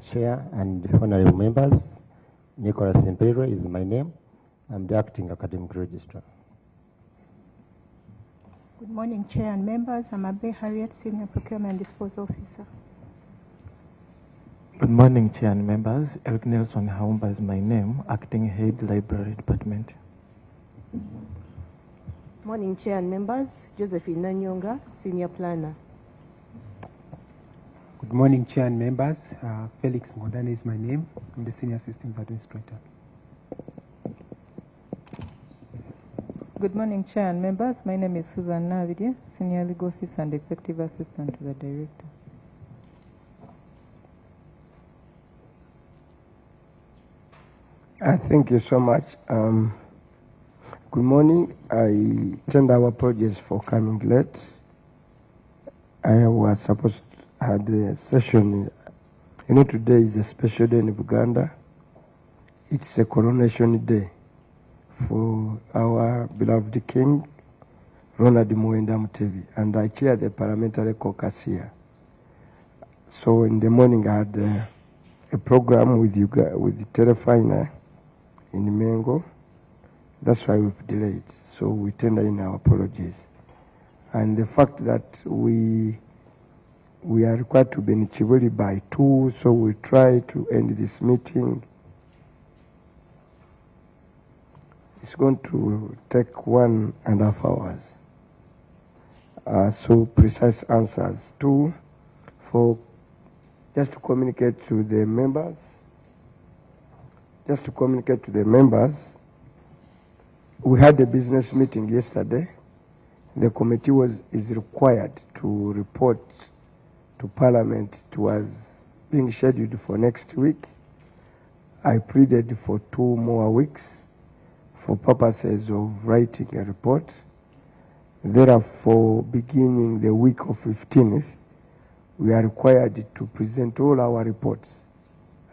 Chair and honorable members. Nicholas Impero is my name. I'm the acting academic registrar. Good morning, Chair and members. I'm Abe Harriet, Senior Procurement and Disposal Officer. Good morning, Chair and members. Eric Nelson Haumba is my name, Acting Head, Library Department. Morning, Chair and members. Josephine Nanyonga, Senior Planner. Good morning, Chair and members. Felix Modane is my name. I'm the Senior Systems Administrator. Good morning, Chair and members. My name is Susan Navidia, Senior Legal Officer and Executive Assistant to the Director. Thank you so much. Good morning. I tender our apologies for coming late. I was supposed to have a session. You know, today is a special day in Uganda. It's a coronation day for our beloved King, Ronald Muwenda Mutebi, and I chair the parliamentary caucus here. So in the morning I had a program with you guys, with the Telefina in Mengo. That's why we've delayed. So we tender in our apologies. And the fact that we are required to be in Chibuli by 2, so we try to end this meeting. It's going to take 1.5 hours. So precise answers. 2, for just to communicate to the members. Just to communicate to the members, we had a business meeting yesterday. The committee is required to report to Parliament. It was being scheduled for next week. I pleaded for 2 more weeks for purposes of writing a report. Therefore, beginning the week of 15th, we are required to present all our reports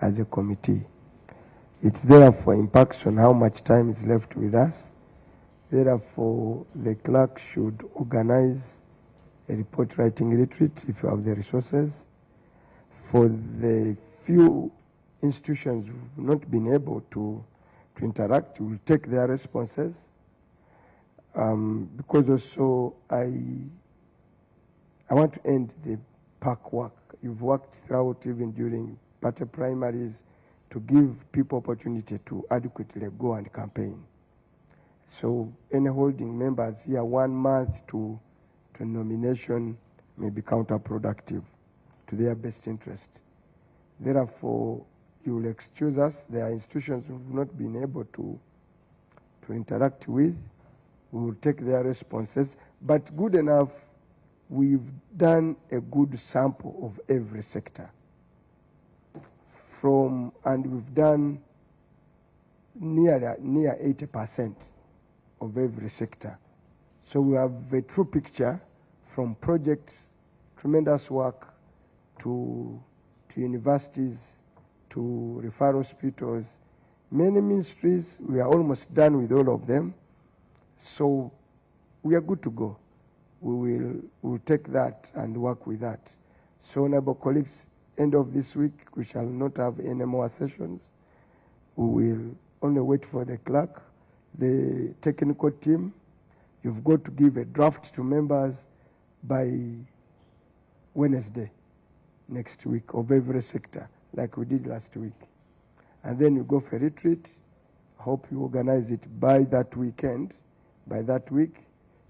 as a committee. It therefore impacts on how much time is left with us. Therefore, the clerk should organize a report writing retreat if you have the resources. For the few institutions who have not been able to interact, we will take their responses. Because also I want to end the park work. You've worked throughout even during party primaries to give people opportunity to adequately go and campaign. So any holding members here 1 month to nomination may be counterproductive to their best interest. Therefore, you will excuse us. There are institutions who have not been able to interact with. We will take their responses. But good enough, we've done a good sample of every sector. And we've done near 80% of every sector. So we have a true picture from projects, tremendous work, to universities, to referral hospitals, many ministries. We are almost done with all of them. So we are good to go. We'll take that and work with that. So, honorable colleagues, end of this week, we shall not have any more sessions. We will only wait for the clerk, the technical team. You've got to give a draft to members by Wednesday next week of every sector, like we did last week. And then you go for a retreat. Hope you organize it by that weekend, by that week,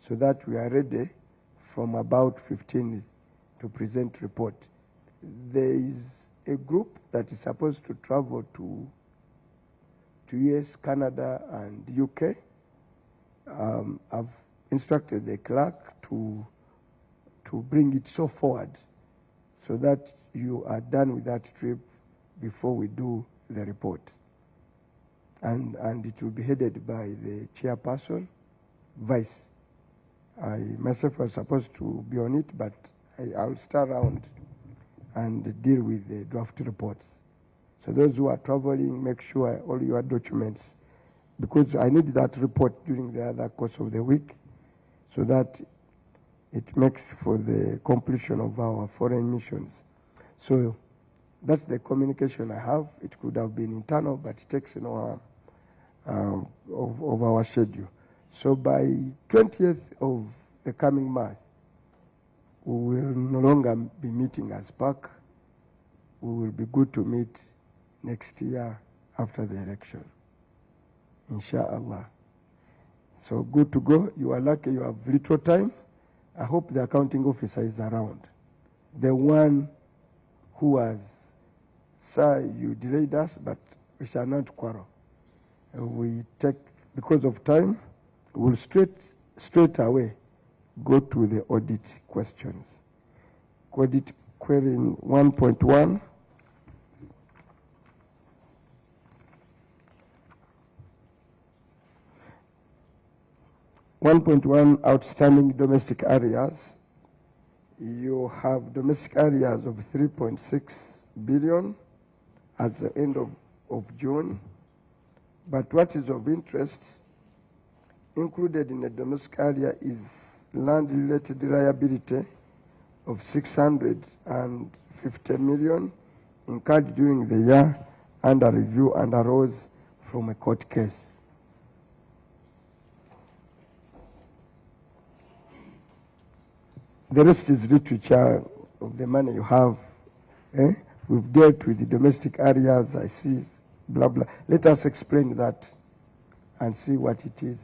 so that we are ready from about 15th to present report. There is a group that is supposed to travel to US, Canada, and UK. I've instructed the clerk to bring it so forward so that you are done with that trip before we do the report. And it will be headed by the chairperson, vice. I myself was supposed to be on it, but I'll start around and deal with the draft reports. So those who are traveling, make sure all your documents, because I need that report during the other course of the week so that it makes for the completion of our foreign missions. So That's the communication I have. It could have been internal, but it takes no of our schedule. So by 20th of the coming month, we will no longer be meeting as PAC. We will be good to meet next year after the election, inshallah. So good to go. You are lucky you have little time. I hope the accounting officer is around. The one who was, sir, you delayed us, but we shall not quarrel. We take, because of time, we'll straight away go to the audit questions. Audit query 1.1. Outstanding domestic arrears. You have domestic arrears of 3.6 billion at the end of June. But what is of interest, included in the domestic area is land-related liability of 650 million incurred during the year under review and arose from a court case. The rest is literature of the money you have. We've dealt with the domestic areas, I see, blah, blah. Let us explain that and see what it is.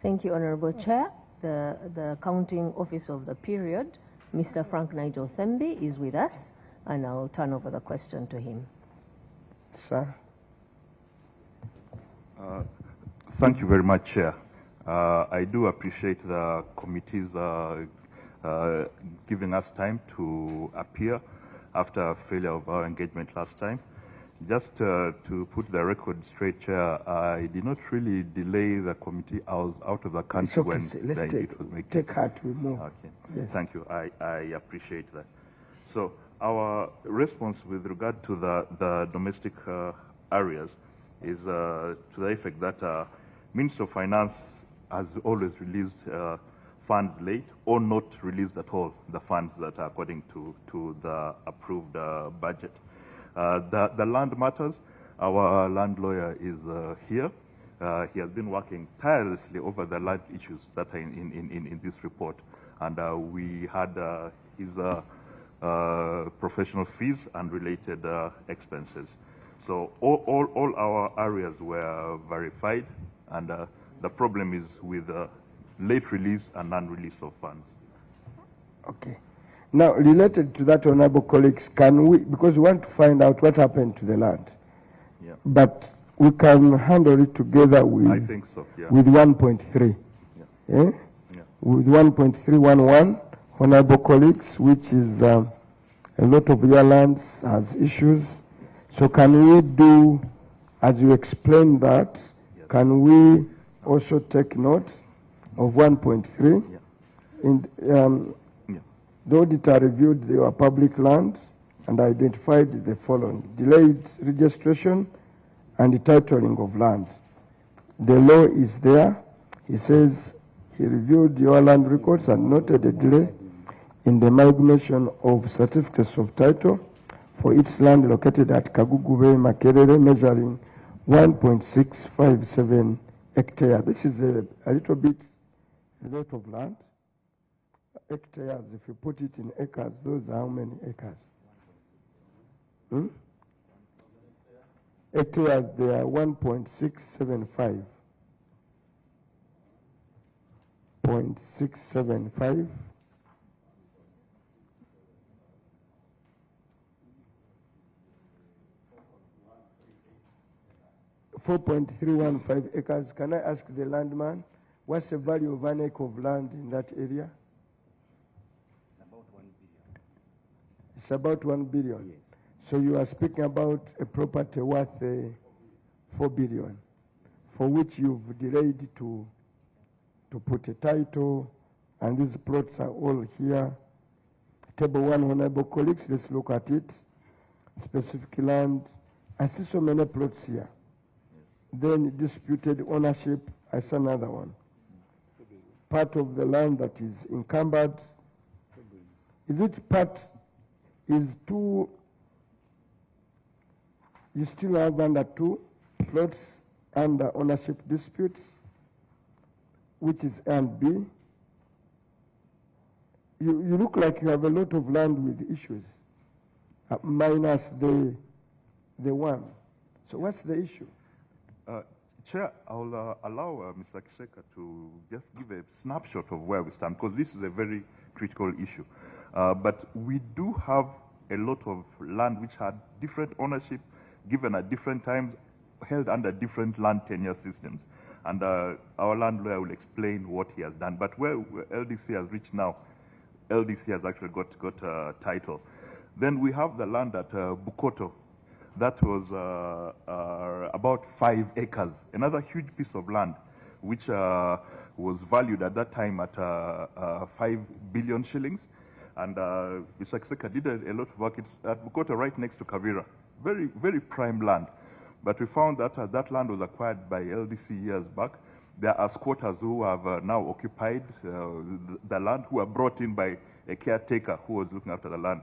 Thank you, Honorable Chair. The accounting officer of the period, Mr. Frank Nigel Thembi, is with us, and I'll turn over the question to him. Sir. Thank you very much, Chair. I do appreciate the committees giving us time to appear after a failure of our engagement last time. Just to put the record straight, Chair, I did not really delay the committee. I was out of the country Okay, when let's the edit was made. take her to move. Okay, Yes. Thank you. I appreciate that. So our response with regard to the domestic areas is to the effect that Ministry of Finance has always released funds late or not released at all the funds that are according to the approved budget. The land matters, our land lawyer is here. He has been working tirelessly over the land issues that are in this report. And we had his professional fees and related expenses. So all our areas were verified, and the problem is with late release and non-release of funds. Okay. Now, related to that, honorable colleagues, can we, because we want to find out what happened to the land, Yeah. but we can handle it together with, I think so, yeah. with 1.3. Yeah. Yeah? Yeah. With 1.311, honorable colleagues, which is a lot of your lands has issues. So can we do, as you explained that, Yes. can we also take note of 1.3? Yeah. In, Yeah. the auditor reviewed your public land and identified the following: delayed registration and titling of land. The law is there. He says he reviewed your land records and noted a delay in the amalgamation of certificates of title for its land located at Kagugube, Makerere, measuring 1.657 hectares. This is a little bit, a lot of land. Hectares, if you put it in acres, those are how many acres? Hectares, they are 1.675. 0.675. 4.315 acres. Can I ask the landman, what's the value of an acre of land in that area? It's about 1 billion. Yes. So you are speaking about a property worth 4 billion, for which you've delayed to put a title, and these plots are all here. Table 1, honorable colleagues, let's look at it. Specific land. I see so many plots here. Then disputed ownership, I saw another one. Part of the land that is encumbered. Is it part, is two, you still have under two plots under ownership disputes, which is A and B. You look like you have a lot of land with issues, minus the one. So what's the issue? Chair, I'll allow Mr. Kiseka to just give a snapshot of where we stand, because this is a very critical issue. But we do have a lot of land which had different ownership, given at different times, held under different land tenure systems. And our land lawyer will explain what he has done. But where LDC has reached now, LDC has actually got a title. Then we have the land at Bukoto. That was about 5 acres. Another huge piece of land, which was valued at that time at 5 billion shillings. And Mr. Kiseka did a lot of work. It's at Bukoto, right next to Kavira. Very, very prime land. But we found that that land was acquired by LDC years back. There are squatters who have now occupied the land, who were brought in by a caretaker who was looking after the land.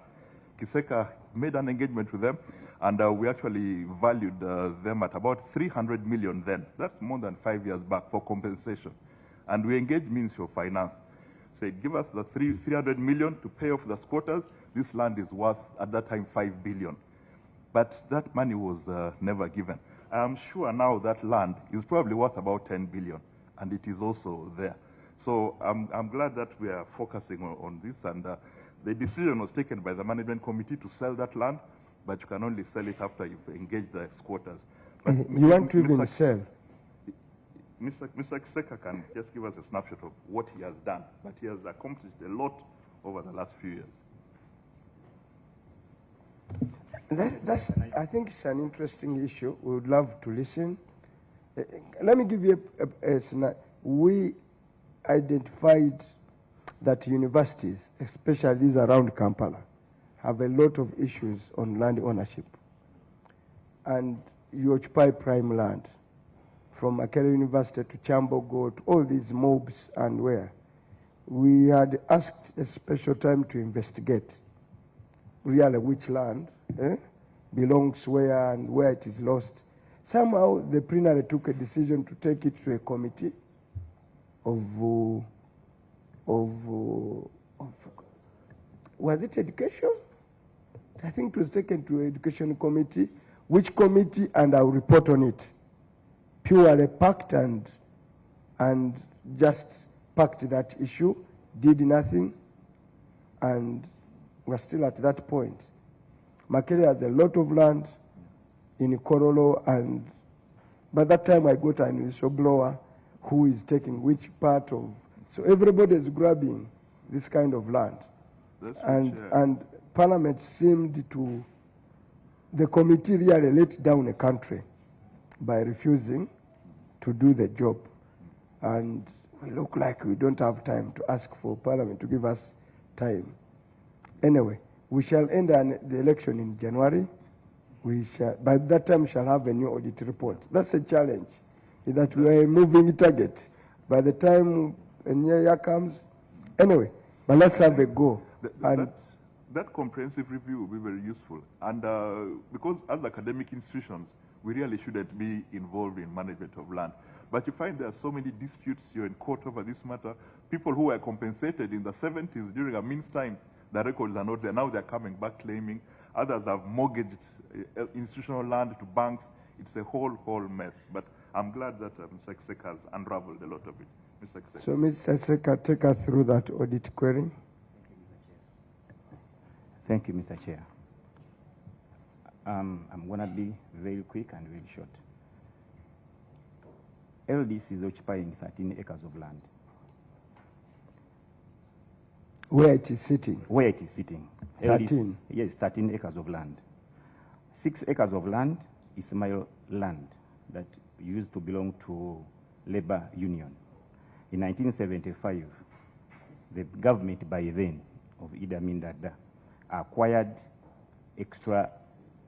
Kiseka made an engagement with them, and we actually valued them at about 300 million then. That's more than 5 years back for compensation. And we engaged Ministry of Finance. Said, give us the 300 million to pay off the squatters. This land is worth, at that time, 5 billion. But that money was never given. I'm sure now that land is probably worth about 10 billion, and it is also there. So I'm glad that we are focusing on this, and the decision was taken by the management committee to sell that land, but you can only sell it after you've engaged the squatters. But you want to even sell? Mr. Kiseka can just give us a snapshot of what he has done, but he has accomplished a lot over the last few years. I think it's an interesting issue. We would love to listen. Let me give you a scenario. We identified that universities, especially these around Kampala, have a lot of issues on land ownership. And you occupy prime land, from Makerere University to Chambogo to all these mobs and where. We had asked a special time to investigate really which land belongs where and where it is lost. Somehow the plenary took a decision to take it to a committee was it education? I think it was taken to education committee, which committee, and I'll report on it. Purely packed and just packed that issue, did nothing, and we're still at that point. Makerere has a lot of land in Korolo, and by that time I got an whistleblower who is taking which part of, so everybody is grabbing this kind of land. And Parliament seemed to, the committee really let down a country by refusing to do the job. And we look like we don't have time to ask for Parliament to give us time. Anyway, we shall end the election in January. We shall, by that time, we shall have a new audit report. That's a challenge, that we are a moving target. By the time a new year comes, anyway, but let's have a go. That comprehensive review will be very useful. And because as academic institutions, we really shouldn't be involved in management of land. But you find there are so many disputes, you're in court over this matter. People who were compensated in the 70s during a means time, the records are not there. Now they're coming back claiming. Others have mortgaged institutional land to banks. It's a whole mess. But I'm glad that Mr. Kiseka has unraveled a lot of it. Mr. Kiseka. So Mr. Kiseka, take us through that audit query. Thank you, Mr. Chair. I'm going to be very quick and very short. LDC is occupying 13 acres of land. Where it is sitting? Where it is sitting. 13? LDC, yes, 13 acres of land. 6 acres of land is my land that used to belong to labor union. In 1975, the government by then of Idi Amin Dada acquired extra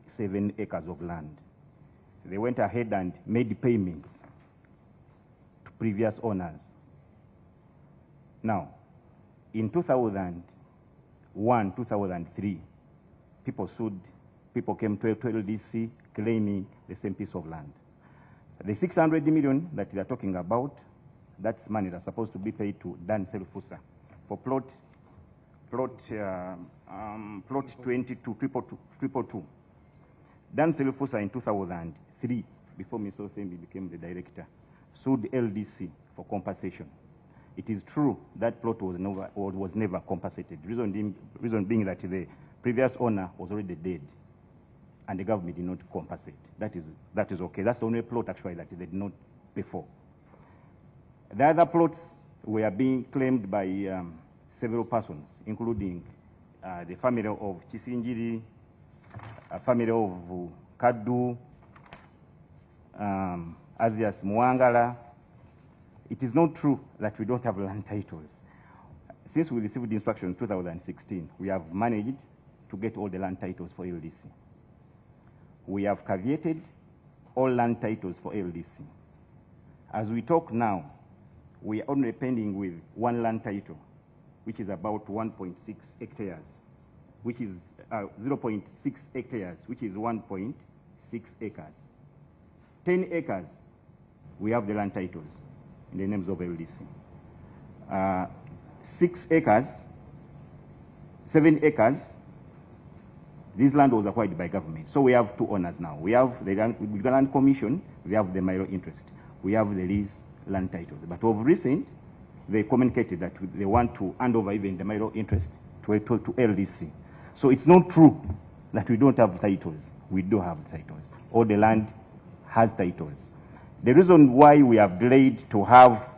7 acres of land. they went ahead and made payments to previous owners. Now, in 2001, 2003, people came to LDC claiming the same piece of land. The 600 million that they are talking about, that's money that's supposed to be paid to Dan Selfusa for plot 22. Dan Selfusa in 2003, before Mr. Othembi became the director, sued LDC for compensation. It is true that plot was never compensated. Reason being that the previous owner was already dead, and the government did not compensate. That is okay. That's the only plot actually that they did not pay for. The other plots were being claimed by several persons, including the family of Chisinjiri, a family of Kadu, Azias Mwangala. It is not true that we don't have land titles. Since we received the instruction in 2016, we have managed to get all the land titles for LDC. We have caveated all land titles for LDC. As we talk now, we are only pending with one land title, which is about 1.6 hectares, which is 0.6 hectares, which is 1.6 acres. 10 acres, we have the land titles in the names of LDC. 6 acres, 7 acres, this land was acquired by government. So we have two owners now. We have the land commission, we have the minor interest. We have the lease land titles. But of recent, they communicated that they want to hand over even the minor interest to LDC. So it's not true that we don't have titles. We do have titles. All the land has titles. The reason why we have delayed to have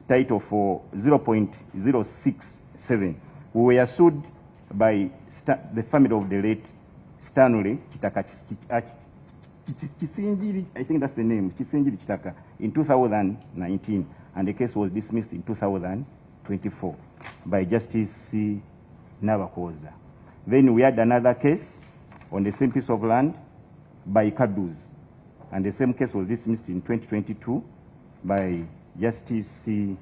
title for 0.067, we were sued by the family of the late Stanley Chitaka, Chisinjiri, I think that's the name, Chisinjiri Chitaka, in 2019, and the case was dismissed in 2024 by Justice C. Navakoza. Then we had another case on the same piece of land by Kaduz, and the same case was dismissed in 2022 by Justice C.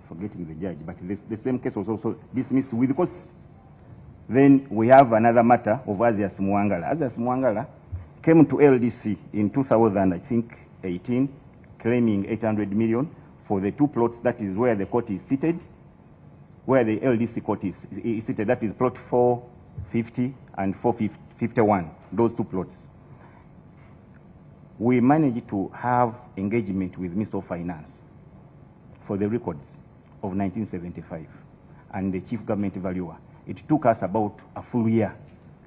Forgetting the judge, but the same case was also dismissed with costs. Then we have another matter of Azias Mwangala. Azias Mwangala came to LDC in 2018, claiming 800 million for the two plots. That is where the court is seated, where the LDC court is seated. That is plot 450 and 451, those two plots. We managed to have engagement with Minister of Finance for the records of 1975 and the chief government valuer. It took us about a full year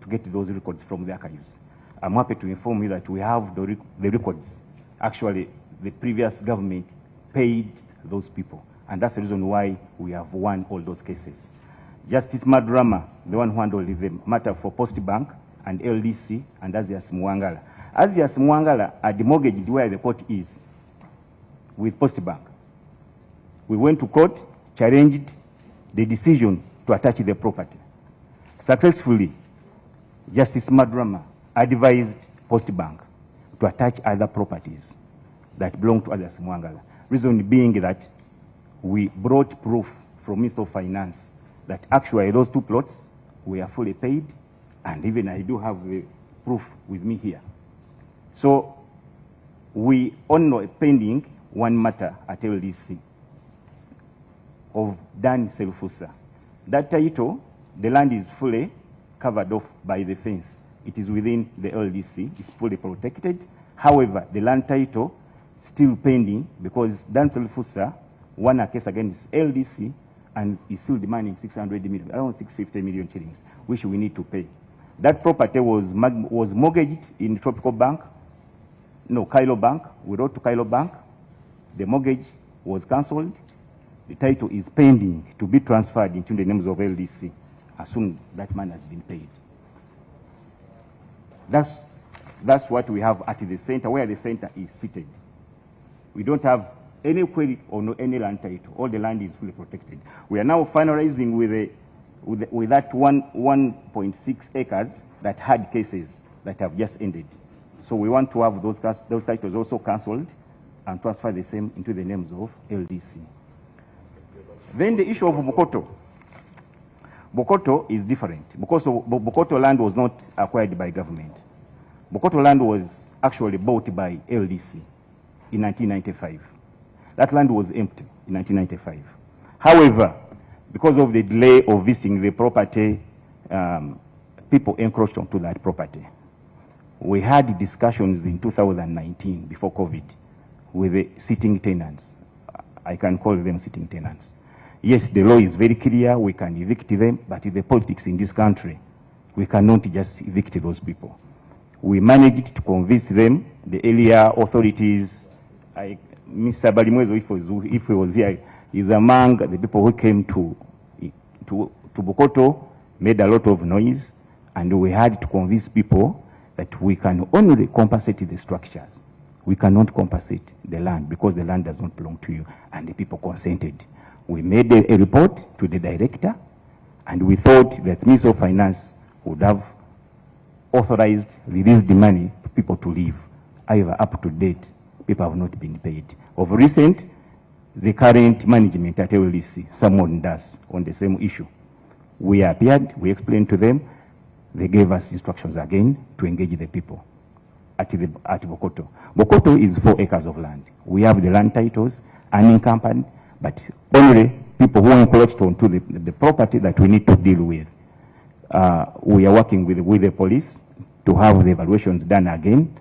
to get those records from the archives. I'm happy to inform you that we have the records. Actually, the previous government paid those people, and that's the reason why we have won all those cases. Justice Madrama, the one who handled the matter for Post Bank and LDC and Azias Mwangala. Azias Mwangala had mortgaged where the court is with Post Bank. We went to court, challenged the decision to attach the property. Successfully, Justice Madrama advised Post Bank to attach other properties that belong to Azias Mwangala. Reason being that we brought proof from Minister of Finance that actually those two plots were fully paid, and even I do have the proof with me here. So we only pending one matter at LDC of Dan Selfusa. That title, the land is fully covered off by the fence. It is within the LDC, it's fully protected. However, the land title still pending because Dan Selfusa won a case against LDC and is still demanding 600 million, around 650 million shillings, which we need to pay. That property was mortgaged in Tropical Bank, no, Kylo Bank. We wrote to Kylo Bank. The mortgage was cancelled. The title is pending to be transferred into the names of LDC as soon as that man has been paid. That's what we have at the center, where the center is seated. We don't have any query or no any land title. All the land is fully protected. We are now finalizing with that 1.6 acres that had cases that have just ended. So we want to have those titles also cancelled and transfer the same into the names of LDC. Then the issue of Bokoto. Bokoto is different because Bokoto land was not acquired by government. Bokoto land was actually bought by LDC in 1995. That land was empty in 1995. However, because of the delay of visiting the property, people encroached onto that property. We had discussions in 2019, before COVID, with the sitting tenants. I can call them sitting tenants. Yes, the law is very clear, we can evict them, but in the politics in this country, we cannot just evict those people. We managed to convince them, the area authorities, Mr. Balimwezo, if he was here, is among the people who came to Bokoto, made a lot of noise, and we had to convince people that we can only compensate the structures. We cannot compensate the land because the land does not belong to you, and the people consented. We made a report to the director, and we thought that Minister of Finance would have authorized, released the money for people to leave. However, up to date, people have not been paid. Of recent, the current management at LDC summoned us on the same issue. We appeared, we explained to them, they gave us instructions again to engage the people at Bokoto. Bokoto is 4 acres of land. We have the land titles, unencumbered, but only people who encroached onto the property that we need to deal with. We are working with the police to have the evaluations done again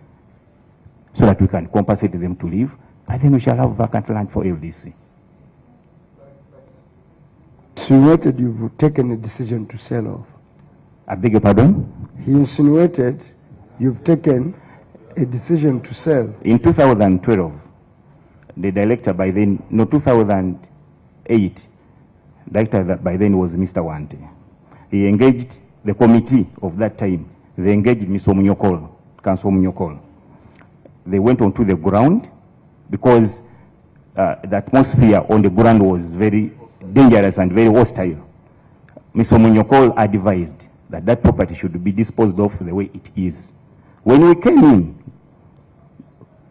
so that we can compensate them to leave. I think we shall have vacant land for LDC. Insinuated you've taken a decision to sell off. I beg your pardon? He insinuated you've taken a decision to sell. In 2012, the director by then, no, 2008, director that by then was Mr. Wante. He engaged the committee of that time. They engaged Mr. Munyokol, Council Munyokol. They went onto the ground because the atmosphere on the ground was very dangerous and very hostile. Mr. Munyokol advised that that property should be disposed of the way it is. When we came in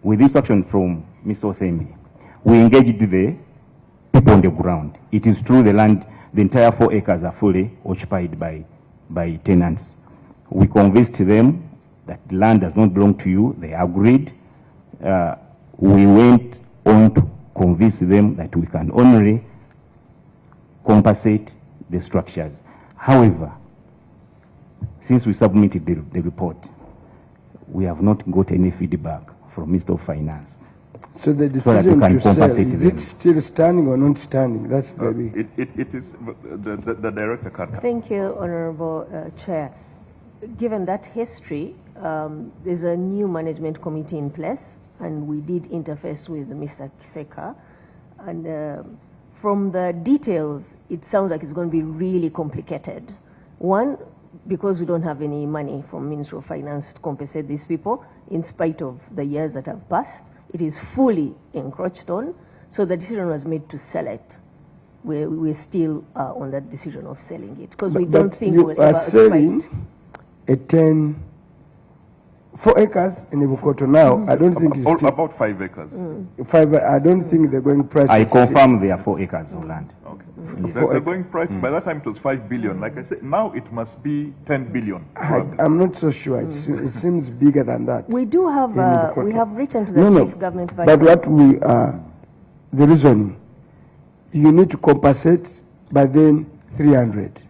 with instruction from Mr. Othembi, we engaged the people on the ground. It is true the land, the entire 4 acres are fully occupied by tenants. We convinced them that the land does not belong to you. They agreed. We went on to convince them that we can only compensate the structures. However, since we submitted the report, we have not got any feedback from Minister of Finance. So the decision to sell, is it still standing or not standing? That's the it is, the director can't. Thank you, Honorable Chair. Given that history, there's a new management committee in place, and we did interface with Mr. Kiseka. And from the details, it sounds like it's going to be really complicated. One, because we don't have any money from Ministry of Finance to compensate these people, in spite of the years that have passed. It is fully encroached on, so the decision was made to sell it. We're still on that decision of selling it, because we don't think we'll ever selling a 4 acres in Bokoto now. I don't think it's about 5 acres. 5. I don't think the going price. I confirm there are 4 acres of land. Okay. The going price, by that time it was 5 billion. Like I said, now it must be 10 billion. I'm not so sure. It seems bigger than that. We do have, we have written to the Chief Government Vice. But what we the reason, you need to compensate by then 300.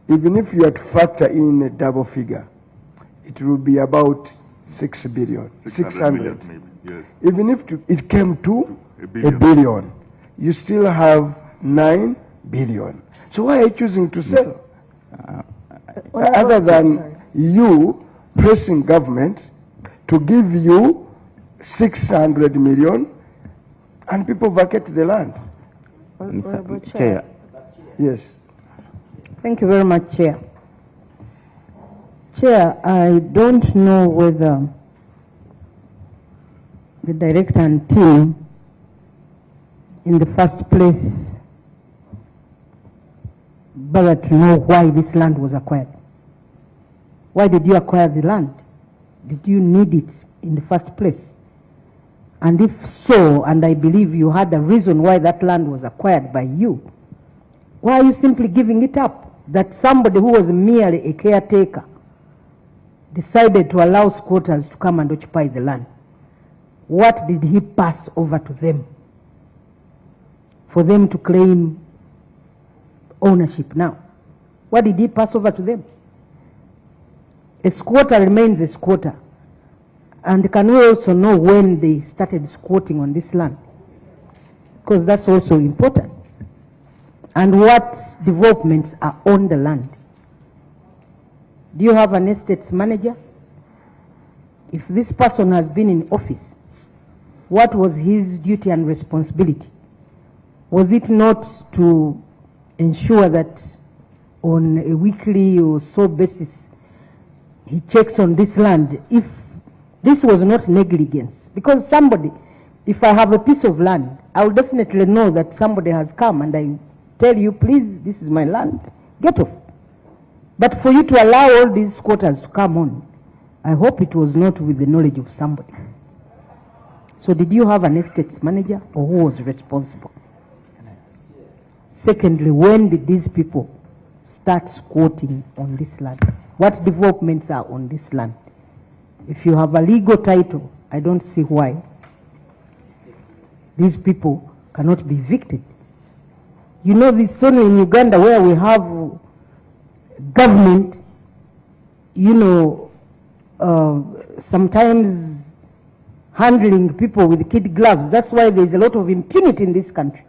Even if you had to factor in a double figure, it will be about 6 billion, 600 million, maybe, yes. Even if it came to a billion, you still have 9 billion. So why are you choosing to sell? Other than you pressing government to give you 600 million and people vacate the land. Mr. Chair. Yes. Thank you very much, Chair. Chair, I don't know whether the director and team in the first place bothered to know why this land was acquired. Why did you acquire the land? Did you need it in the first place? And if so, and I believe you had a reason why that land was acquired by you, why are you simply giving it up? That somebody who was merely a caretaker decided to allow squatters to come and occupy the land. What did he pass over to them for them to claim ownership now? What did he pass over to them? A squatter remains a squatter. And can we also know when they started squatting on this land? Because that's also important. And what developments are on the land? Do you have an estates manager? If this person has been in office, what was his duty and responsibility? Was it not to ensure that on a weekly or so basis he checks on this land? If this was not negligence, because somebody, if I have a piece of land, I will definitely know that somebody has come and I tell you, please, this is my land, get off. But for you to allow all these squatters to come on, I hope it was not with the knowledge of somebody. So did you have an estates manager, or who was responsible? Secondly, when did these people start squatting on this land? What developments are on this land? If you have a legal title, I don't see why these people cannot be evicted. You know, this is only in Uganda where we have government, you know, sometimes handling people with kid gloves. That's why there's a lot of impunity in this country.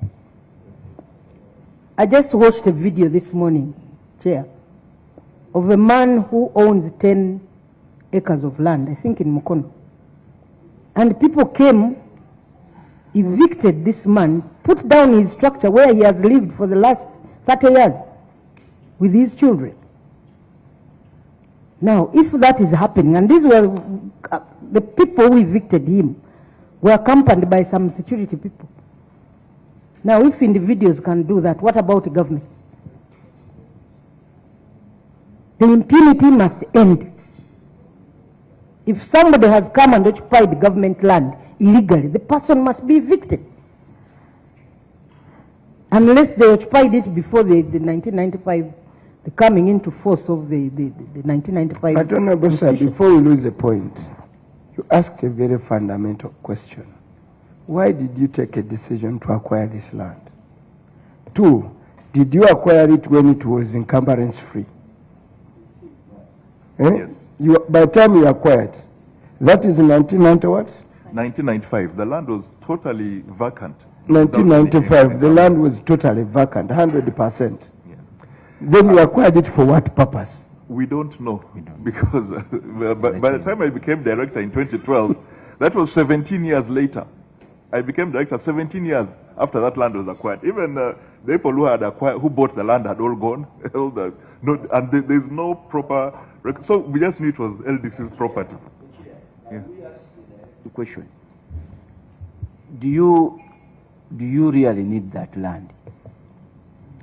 I just watched a video this morning, Chair, of a man who owns 10 acres of land, I think in Mukono. And people came, evicted this man, put down his structure where he has lived for the last 30 years with his children. Now, if that is happening, and these were the people who evicted him, were accompanied by some security people. Now, if individuals can do that, what about the government? The impunity must end. If somebody has come and occupied government land illegally, the person must be evicted. Unless they occupied it before the 1995, the coming into force of the 1995. But Honorable Sir, before we lose the point, you asked a very fundamental question. Why did you take a decision to acquire this land? 2, did you acquire it when it was encumbrance free? Yes. By the time you acquired, that is in 1990 what? 1995. The land was totally vacant. 1995, the land was totally vacant, 100%. Yeah. Then you acquired it for what purpose? We don't know, because by the time I became director in 2012, that was 17 years later. I became director 17 years after that land was acquired. Even the people who had acquired, who bought the land had all gone. And there's no proper record. So we just knew it was LDC's property. Yeah. The question: Do you really need that land?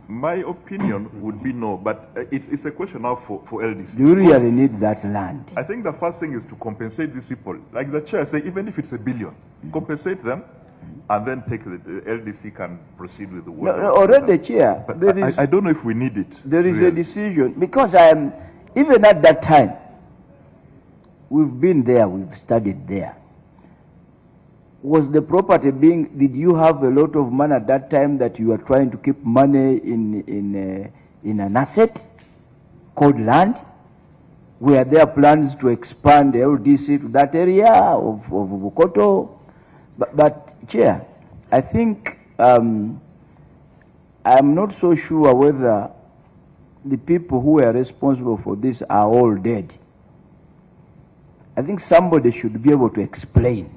My opinion would be no, but it's a question now for LDC. Do you really need that land? I think the first thing is to compensate these people. Like the chair say, even if it's $1 billion, compensate them, and then take the LDC can proceed with the work. No, already, Chair. But I don't know if we need it. There is really. a decision, because even at that time, we've been there, we've studied there. Was the property did you have a lot of money at that time that you were trying to keep money in an asset called land? Were there plans to expand the LDC to that area of Bukoto? But Chair, I think I'm not so sure whether the people who were responsible for this are all dead. I think somebody should be able to explain.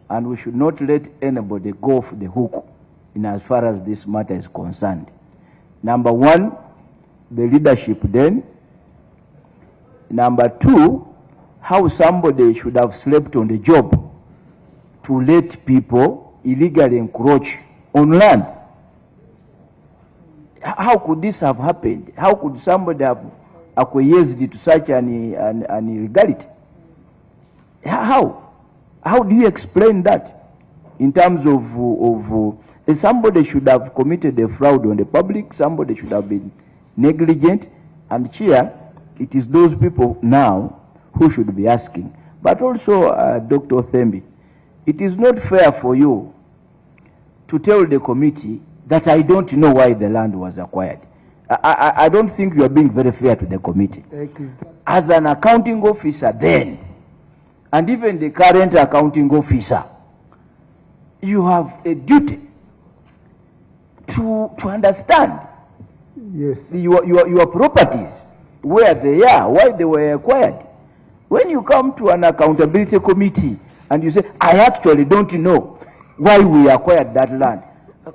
And we should not let anybody go off the hook in as far as this matter is concerned. Number one, the leadership then. Number two, how somebody should have slept on the job to let people illegally encroach on land. How could this have happened? How could somebody have acquiesced to such an illegality? How do you explain that in terms of somebody should have committed a fraud on the public, somebody should have been negligent, and Chair, it is those people now who should be asking. But also, Dr. Thembi, it is not fair for you to tell the committee that I don't know why the land was acquired. I don't think you are being very fair to the committee. As an accounting officer then, and even the current accounting officer, you have a duty to understand your properties, where they are, why they were acquired. When you come to an accountability committee and you say, I actually don't know why we acquired that land,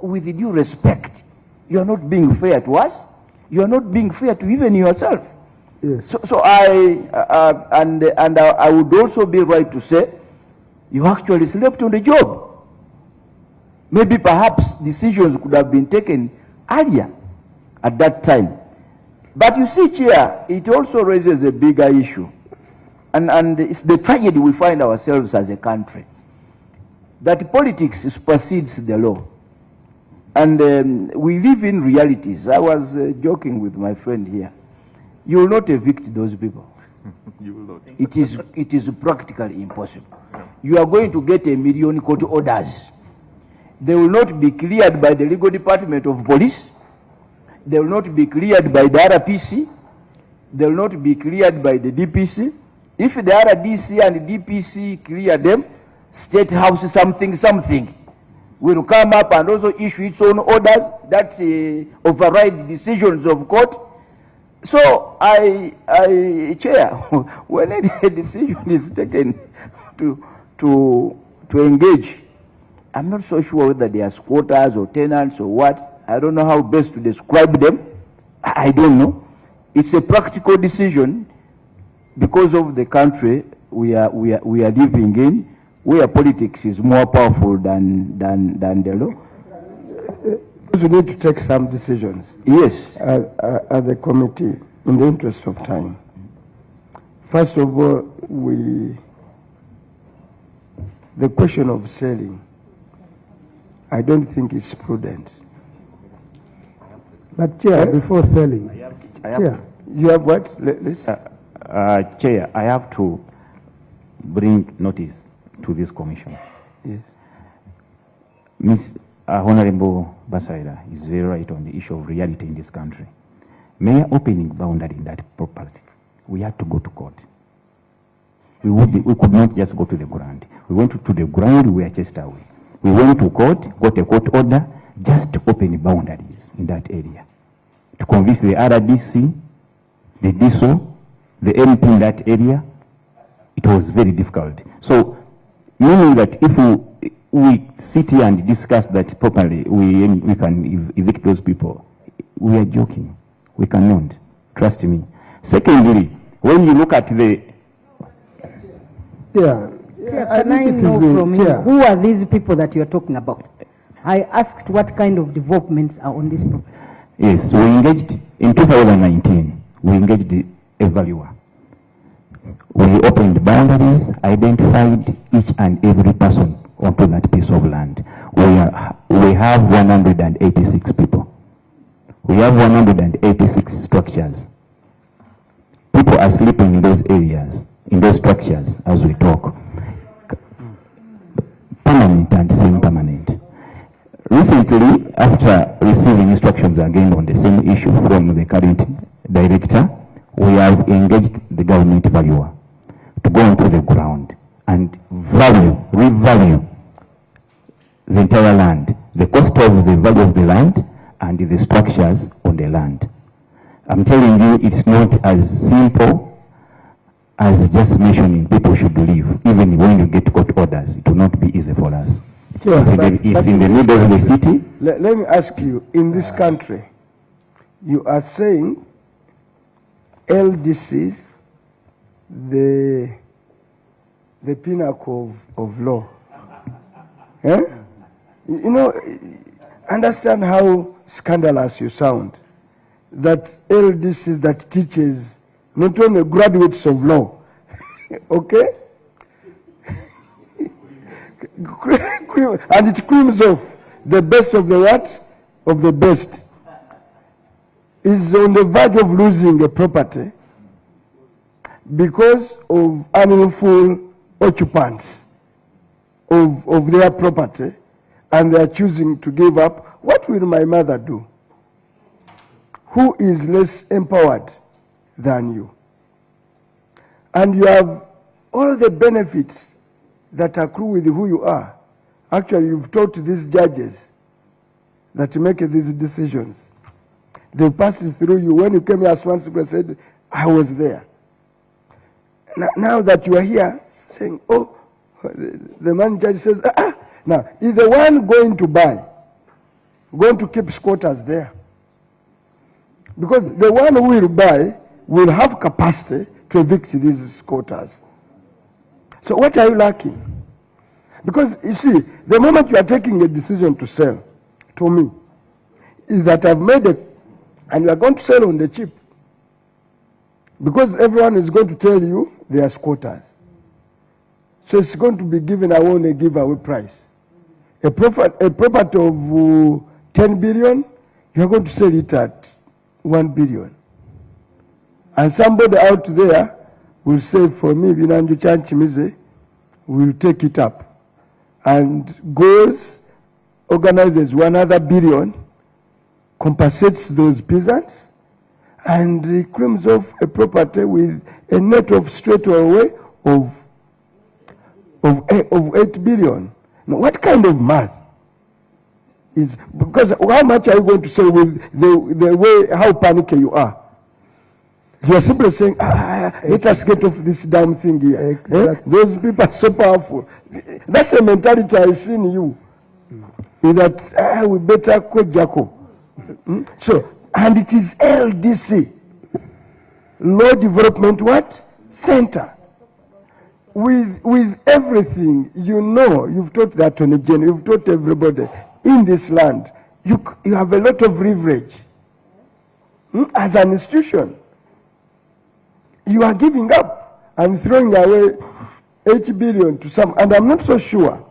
with due respect, you are not being fair to us. You are not being fair to even yourself. Yes. So I would also be right to say you actually slept on the job. Maybe perhaps decisions could have been taken earlier at that time. But you see, Chair, it also raises a bigger issue. And it's the tragedy we find ourselves as a country, that politics supersedes the law. And we live in realities. I was joking with my friend here. You will not evict those people. You will not. It is practically impossible. You are going to get 1 million court orders. They will not be cleared by the legal department of police. They will not be cleared by the RPC. They will not be cleared by the DPC. If the RDC and the DPC clear them, State House something will come up and also issue its own orders that override decisions of court. So I Chair, when a decision is taken to engage, I'm not so sure whether they are squatters or tenants or what. I don't know how best to describe them. I don't know. It's a practical decision because of the country we are living in, where politics is more powerful than the law. We need to take some decisions. Yes. As a committee, in the interest of time. First of all, the question of selling, I don't think it's prudent. But Chair, before selling, Chair, you have what? Chair, I have to bring notice to this commission. Yes. Ms. Honorable Basaira is very right on the issue of reality in this country. Mere opening boundary in that property, we had to go to court. We could not just go to the ground. We went to the ground, we were chased away. We went to court, got a court order, just to open boundaries in that area. To convince the RDC, the DSO, the MP in that area, it was very difficult. So, meaning that if we sit here and discuss that properly, we can evict those people, we are joking. We cannot. Trust me. Secondly, when you look at the... Can I know from you, who are these people that you are talking about? I asked what kind of developments are on this property. Yes, we engaged, in 2019, we engaged a valuer. We opened boundaries, identified each and every person onto that piece of land. We have 186 people. We have 186 structures. People are sleeping in those areas, in those structures as we talk. Permanent and semi-permanent. Recently, after receiving instructions again on the same issue from the current director, we have engaged the government valuer to go onto the ground and revalue the entire land, the cost of the value of the land and the structures on the land. I'm telling you, it's not as simple as just mentioning people should leave. Even when you get court orders, it will not be easy for us. Yes, it's in the middle of the city. Let me ask you, in this country, you are saying LDCs, the pinnacle of law. Eh? You know, understand how scandalous you sound. That LDCs that teaches not only graduates of law. Okay? And it creams off the best of the what? Of the best. Is on the verge of losing a property because of unlawful occupants of their property, and they are choosing to give up. What will my mother do? Who is less empowered than you? And you have all the benefits that accrue with who you are. Actually, you've taught these judges that make these decisions. They passed through you. When you came here as one super said, I was there. Now that you are here saying, oh, the man judge says, Now, is the one going to buy, going to keep squatters there? Because the one who will buy will have capacity to evict these squatters. So what are you lacking? Because you see, the moment you are taking a decision to sell, to me, is that I've made a, and you are going to sell on the cheap. Because everyone is going to tell you they are squatters. So it's going to be given a giveaway price. A property of 10 billion, you are going to sell it at 1 billion. And somebody out there will say, for me, Binanju Chanchimize, will take it up. And goes, organizes 1 other billion, compensates those peasants, and creams off a property with a net of straight away of 8 billion. Now, what kind of math is, because how much are you going to sell with the way, how panicky you are? You are simply saying, let us get off this damn thing here. Those people are so powerful. That's the mentality I see in you. That we better quit Jacob. So, and it is LDC, Law Development what? Center. With everything, you know, you've taught the Attorney General, you've taught everybody in this land, you have a lot of leverage. As an institution, you are giving up and throwing away 8 billion to some, and I'm not so sure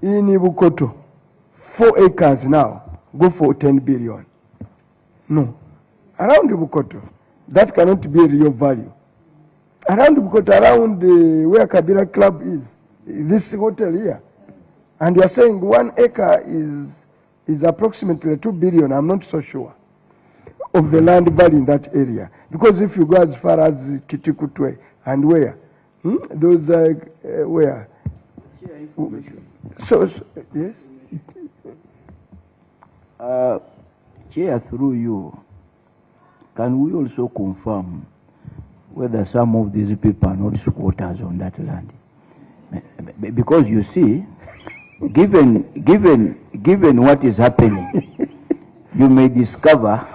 in Ibukoto, 4 acres now go for 10 billion. No. Around Ibukoto, that cannot be a real value. Around Ibukoto, around where Kabila Club is, this hotel here, and you are saying 1 acre is approximately 2 billion, I'm not so sure of the land value in that area. Because if you go as far as Kitikutwe and where? Those are where? So yes? Chair, through you, can we also confirm whether some of these people are not squatters on that land? Because you see, given what is happening, you may discover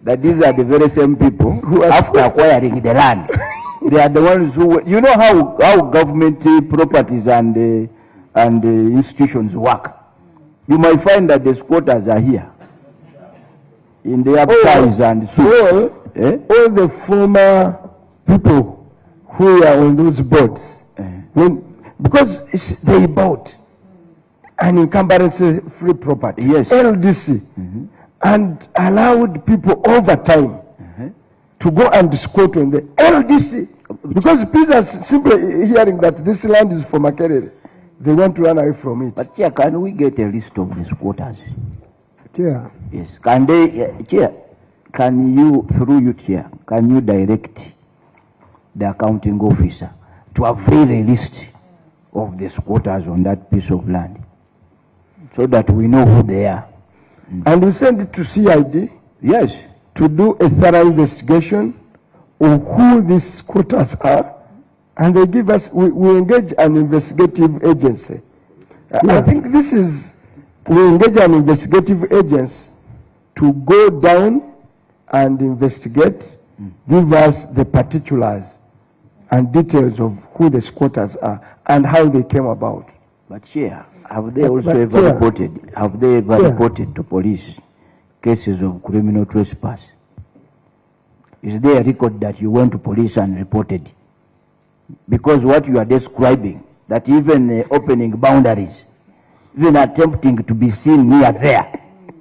that these are the very same people who, after acquiring the land, they are the ones who, you know how government properties and institutions work. You might find that the squatters are here in their ties and suits. All the former people who are on those boards, because they bought an incumbency-free property, yes, LDC, and allowed people over time to go and squat on the LDC. Because people are simply hearing that this land is for Makerere, they want to run away from it. But Chair, can we get a list of the squatters? Chair. Yes. Can they, Chair, can you, through you, Chair, can you direct the accounting officer to avail a list of the squatters on that piece of land so that we know who they are? And we send it to CID? Yes. To do a thorough investigation of who these squatters are, and they give us, we engage an investigative agency. I think this is, we engage an investigative agency to go down and investigate, give us the particulars and details of who the squatters are and how they came about. But Chair, have they also ever reported, have they ever reported to police cases of criminal trespass? is there a record that you went to police and reported? Because what you are describing, that even opening boundaries, even attempting to be seen near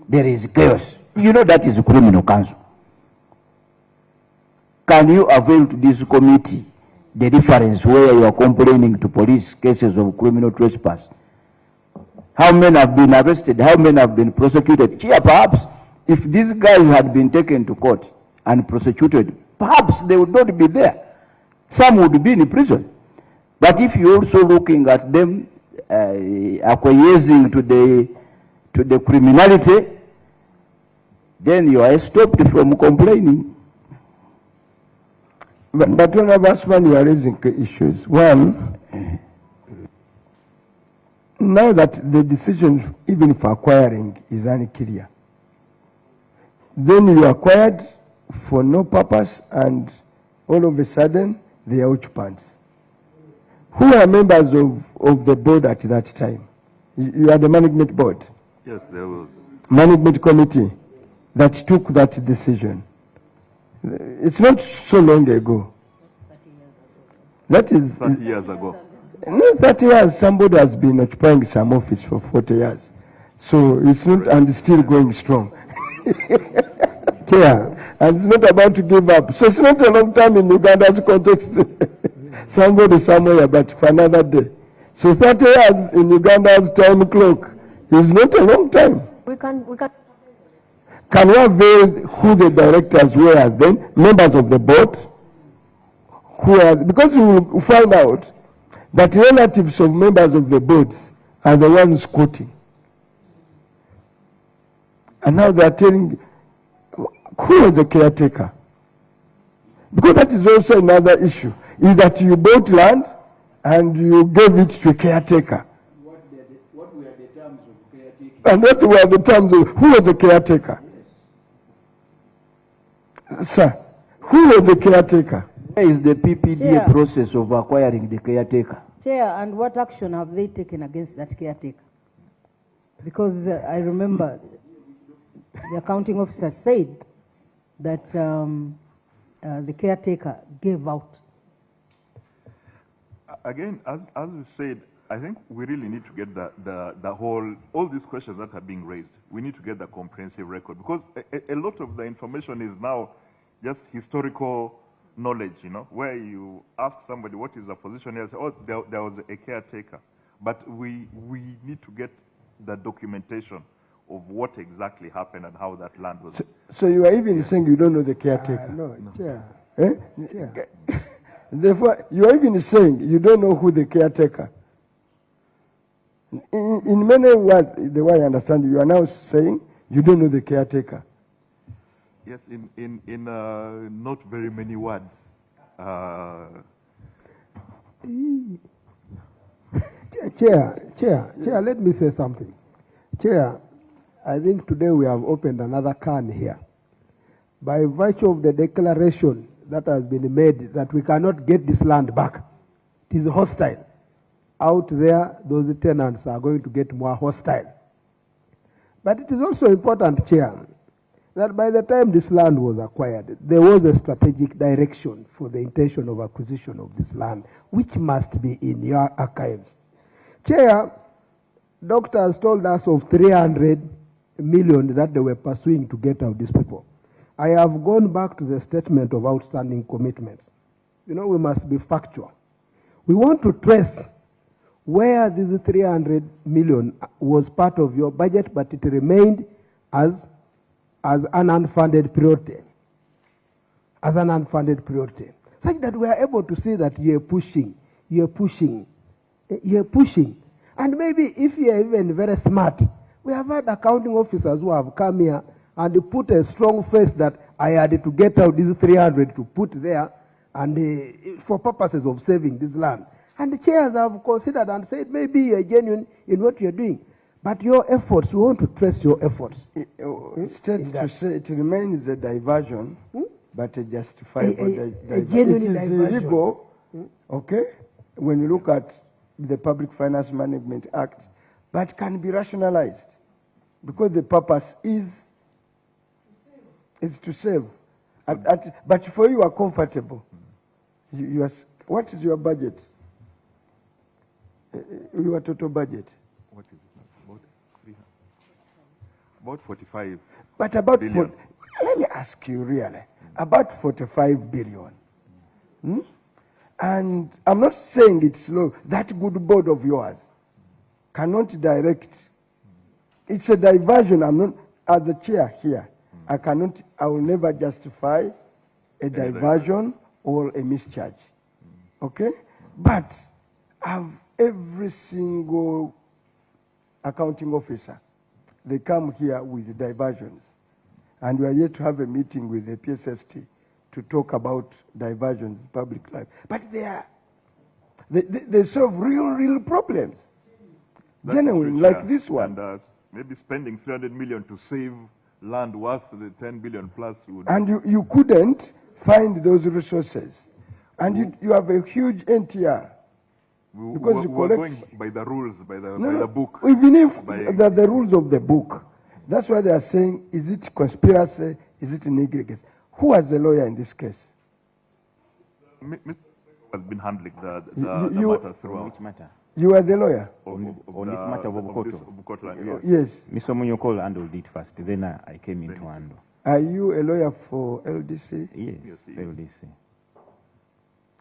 there is chaos. You know that is a criminal counsel. Can you avail to this committee the reference where you are complaining to police cases of criminal trespass? How many have been arrested? How many have been prosecuted? Here, perhaps, if these guys had been taken to court and prosecuted, perhaps they would not be there. Some would be in prison. But if you're also looking at them acquiescing to the criminality, then you are stopped from complaining. But one of us, when you are raising issues, one, now that the decision, even for acquiring, is unclear, then you acquired for no purpose, and all of a sudden, they are occupants. Who are members of the board at that time? You are the management board? Yes, there was. Management committee that took that decision. It's not so long ago. That is 30 years ago. No, 30 years. Somebody has been occupying some office for 40 years. So it's not, and still going strong. Chair, and it's not about to give up. So it's not a long time in Uganda's context. Somebody somewhere, but for another day. So 30 years in Uganda's time clock is not a long time. We can. Can we avail who the directors were then, members of the board? Who are, because you will find out that relatives of members of the boards are the ones quoting. And now they are telling who was the caretaker. Because that is also another issue, is that you bought land and you gave it to a caretaker. What were the terms of caretaking? And what were the terms of, who was the caretaker? Sir, who was the caretaker? Where is the PPDA Chair. process of acquiring the caretaker? Chair, and what action have they taken against that caretaker? Because I remember the accounting officer said that the caretaker gave out. Again, as you said, I think we really need to get the whole, all these questions that are being raised, we need to get the comprehensive record, because a lot of the information is now just historical knowledge, you know, where you ask somebody what is the position here, say, oh, there was a caretaker. But we need to get the documentation of what exactly happened and how that land was. So you are even saying you don't know the caretaker? No, Chair. Eh? Chair. Therefore, you are even saying you don't know who the caretaker. In many words, the way I understand you are now saying you don't know the caretaker. Yes, in not very many words. Chair, let me say something. Chair, I think today we have opened another can here. By virtue of the declaration that has been made that we cannot get this land back, it is hostile. Out there, those tenants are going to get more hostile. But it is also important, Chair, that by the time this land was acquired, there was a strategic direction for the intention of acquisition of this land, which must be in your archives. Chair, doctors told us of 300 million that they were pursuing to get out these people. I have gone back to the statement of outstanding commitments. You know, we must be factual. We want to trace where this 300 million was part of your budget, but it remained as an unfunded priority. As an unfunded priority. Such that we are able to see that you're pushing. And maybe if you're even very smart, we have had accounting officers who have come here and put a strong face that I had to get out these 300 to put there and for purposes of saving this land. And the chairs have considered and said maybe you're genuine in what you're doing. But your efforts, we want to trace your efforts. Instead to say it remains a diversion, but a justifiable a genuine it is diversion. illegal, okay, when you look at the Public Finance Management Act, but can be rationalized because the purpose is to save. But for you are comfortable. What is your budget? Your total budget? What is it? About 45 But about billion. let me ask you really, about 45 billion. And I'm not saying it's low. That good board of yours cannot direct. It's a diversion. I'm not, as a chair here, I will never justify a diversion or a mischarge. Okay? But every single accounting officer, they come here with diversions. And we are yet to have a meeting with the PSST to talk about diversions in public life. But they solve real problems. Genuine, like this one. And maybe spending 300 million to save land worth the 10 billion plus would... And you couldn't find those resources. And you have a huge NTR. Because we're going by the rules, by the book. Even if the rules of the book, that's why they are saying, is it conspiracy, is it negligence? Who was the lawyer in this case? Mr. has been handling the matter throughout. Which matter? You were the lawyer? On this matter of Bukoto. Yes. Mr. Munyoko handled it first, then I came in to handle. Are you a lawyer for LDC? Yes, LDC.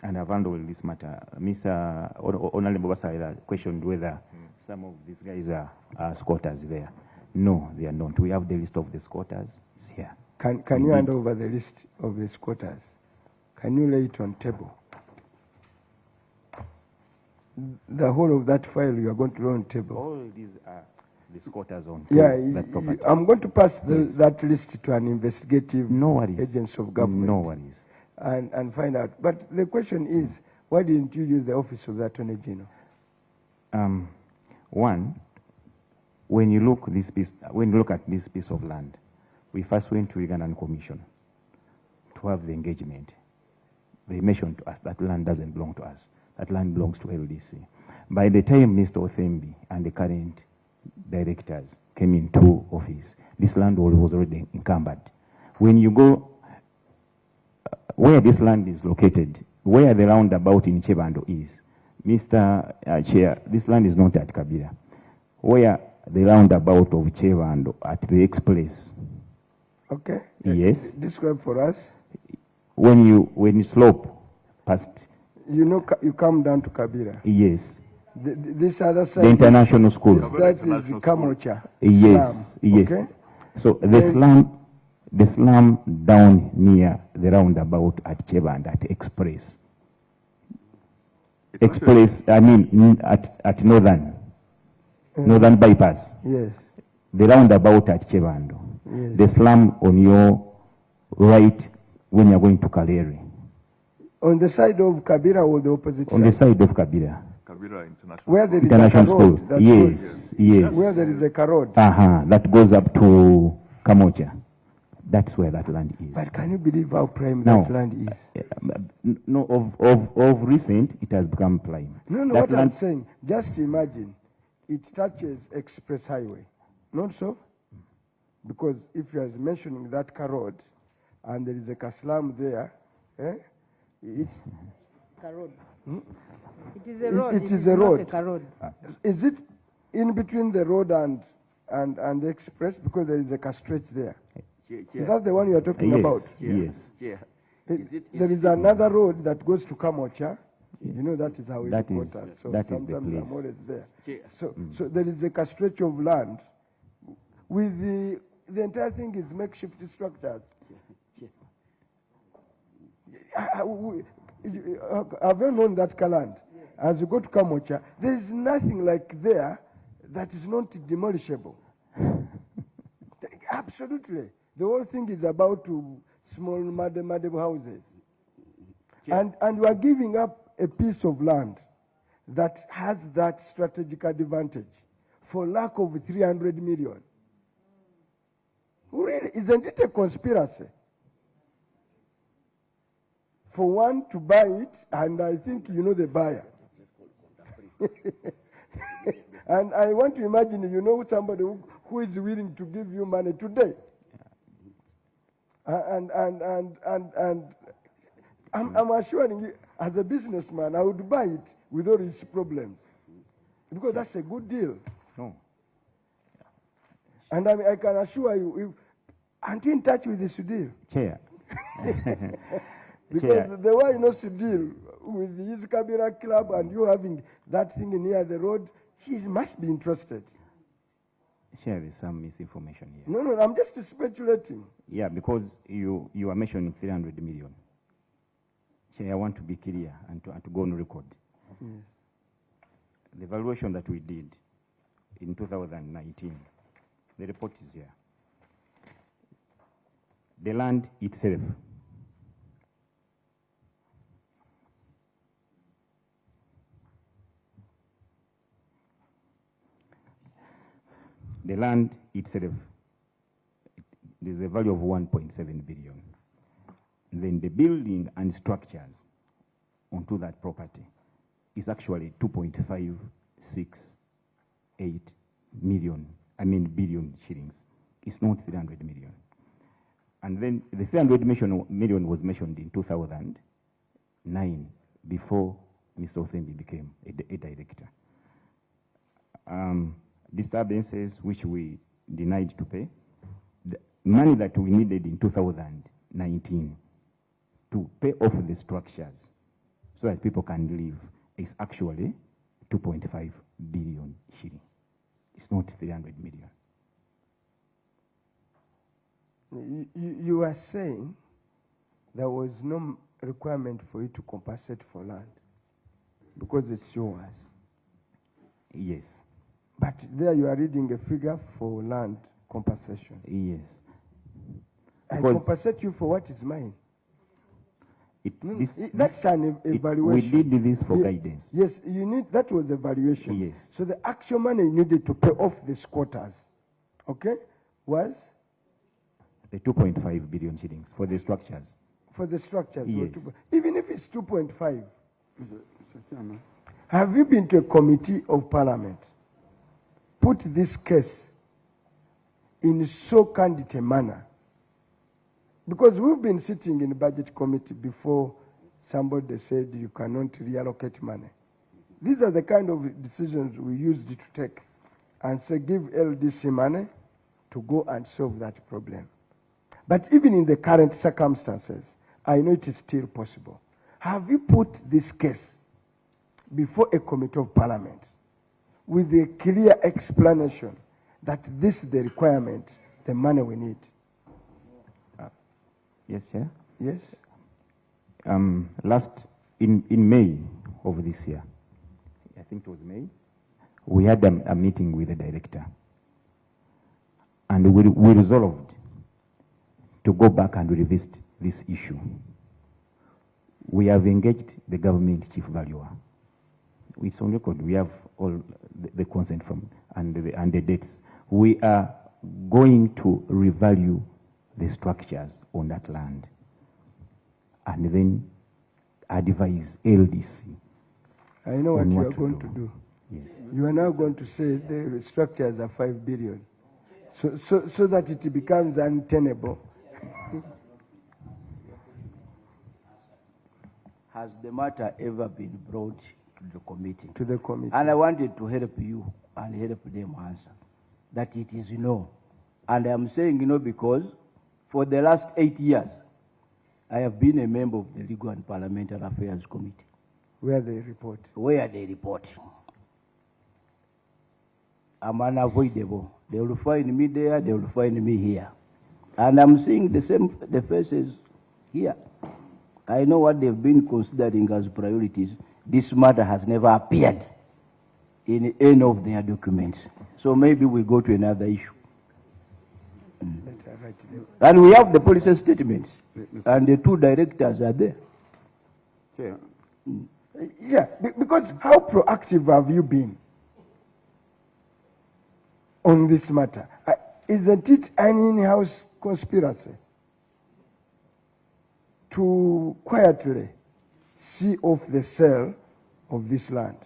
And I've handled this matter. Mr. Honorable Basayira questioned whether some of these guys are squatters there. No, they are not. We have the list of the squatters. It's here. Can you hand over the list of the squatters? Can you lay it on table? The whole of that file you are going to lay on table. All these are the squatters on that property. I'm going to pass that list to an investigative agency of government. No worries. And find out. But the question is, why didn't you use the office of the Attorney General? One, when you look at this piece of land, we first went to Ugandan Commission to have the engagement. They mentioned to us that land doesn't belong to us. That land belongs to LDC. By the time Mr. Othembi and the current directors came into office, this land was already encumbered. When you go where this land is located, where the roundabout in Chebando is, Mr. Chair, this land is not at Kabira. Where the roundabout of Chebando at the Express. Okay. Yes. Describe for us. When you slope past. You know, you come down to Kabira. Yes. This other side. The international school. That is Kamocha. Yes. Slum. Yes. Okay. So the slum down near the roundabout at Cheband at Express. Express, I mean at Northern bypass. Yes. The roundabout at Chebando. Yes. The slum on your right when you're going to Kaleri. On the side of Kabira or the opposite on side? the side of Kabira. Kabira International. Where there is International a road. School. Yes. Where there is a road. That goes up to Kamocha. That's where that land is. But can you believe how prime that land is? No, of recent, it has become prime. No, that what land, I'm saying, just imagine, it touches Express Highway. Not so? Because if you are mentioning that road, and there is a Kaslam there, it's... Road. It is a road. It is a road. Not a road. Is it in between the road and the express? Because there is a stretch there. Is that the one you are talking about? Yes. There is another road that goes to Kamocha. You know that is how it is. So that sometimes is the place. I'm always there. So there is a stretch of land with the entire thing is makeshift structures. Have you known that land? As you go to Kamocha, there is nothing like there that is not demolishable. Absolutely. The whole thing is about small madam houses. And we are giving up a piece of land that has that strategic advantage for lack of 300 million. Really, isn't it a conspiracy? For one to buy it, and I think you know the buyer. And I want to imagine, you know, somebody who is willing to give you money today. And I'm assuring you, as a businessman, I would buy it with all its problems. Because that's a good deal. No. And I can assure you, aren't you in touch with this deal? Chair. Because Chair. the way you know deal with his Kabira Club and you having that thing near the road, he must be interested. Chair, there's some misinformation here. No, I'm just speculating. Yeah, because you are mentioning 300 million. Chair, I want to be clear and to go on record. Yes. The valuation that we did in 2019, the report is here. The land itself, there's a value of 1.7 billion. Then the building and structures onto that property is actually 2.568 billion shillings. It's not 300 million. And then the 300 million was mentioned in 2009, before Mr. Othembi became a director. Disturbances which we denied to pay, the money that we needed in 2019 to pay off the structures so that people can live is actually 2.5 billion shilling. It's not 300 million. You are saying there was no requirement for you to compensate for land because it's yours. Yes. But there you are reading a figure for land compensation. Yes. I Because compensate you for what is mine. That's an evaluation. We did this for guidance. Yes, that was evaluation. Yes. So the actual money you needed to pay off the squatters, okay, was? The 2.5 billion shillings for the structures. For the structures. Yes. Even if it's 2.5. Have you been to a committee of parliament? Put this case in so candid a manner. Because we've been sitting in the budget committee before somebody said you cannot reallocate money. These are the kind of decisions we used to take and say give LDC money to go and solve that problem. But even in the current circumstances, I know it is still possible. Have you put this case before a committee of parliament with a clear explanation that this is the requirement, the money we need? Yes, Chair. Yes. In May of this year, I think it was May, we had a meeting with the director, and we resolved to go back and revisit this issue. We have engaged the government chief valuer. It's on record. We have all the consent from and the dates. We are going to revalue the structures on that land and then advise LDC. I know what you are going to do. Yes. You are now going to say the structures are 5 billion, so that it becomes untenable. Has the matter ever been brought to the committee? To the committee. And I wanted to help you and help them answer that it is no. And I'm saying because for the last 8 years, I have been a member of the Legal and Parliamentary Affairs Committee. Where they report. Where they report. I'm unavoidable. They will find me there, they will find me here. And I'm seeing the faces here. I know what they've been considering as priorities. This matter has never appeared in any of their documents. So maybe we go to another issue. And we have the policy statements, and the two directors are there. Yeah, because how proactive have you been on this matter? Isn't it an in-house conspiracy to quietly see off the sale of this land?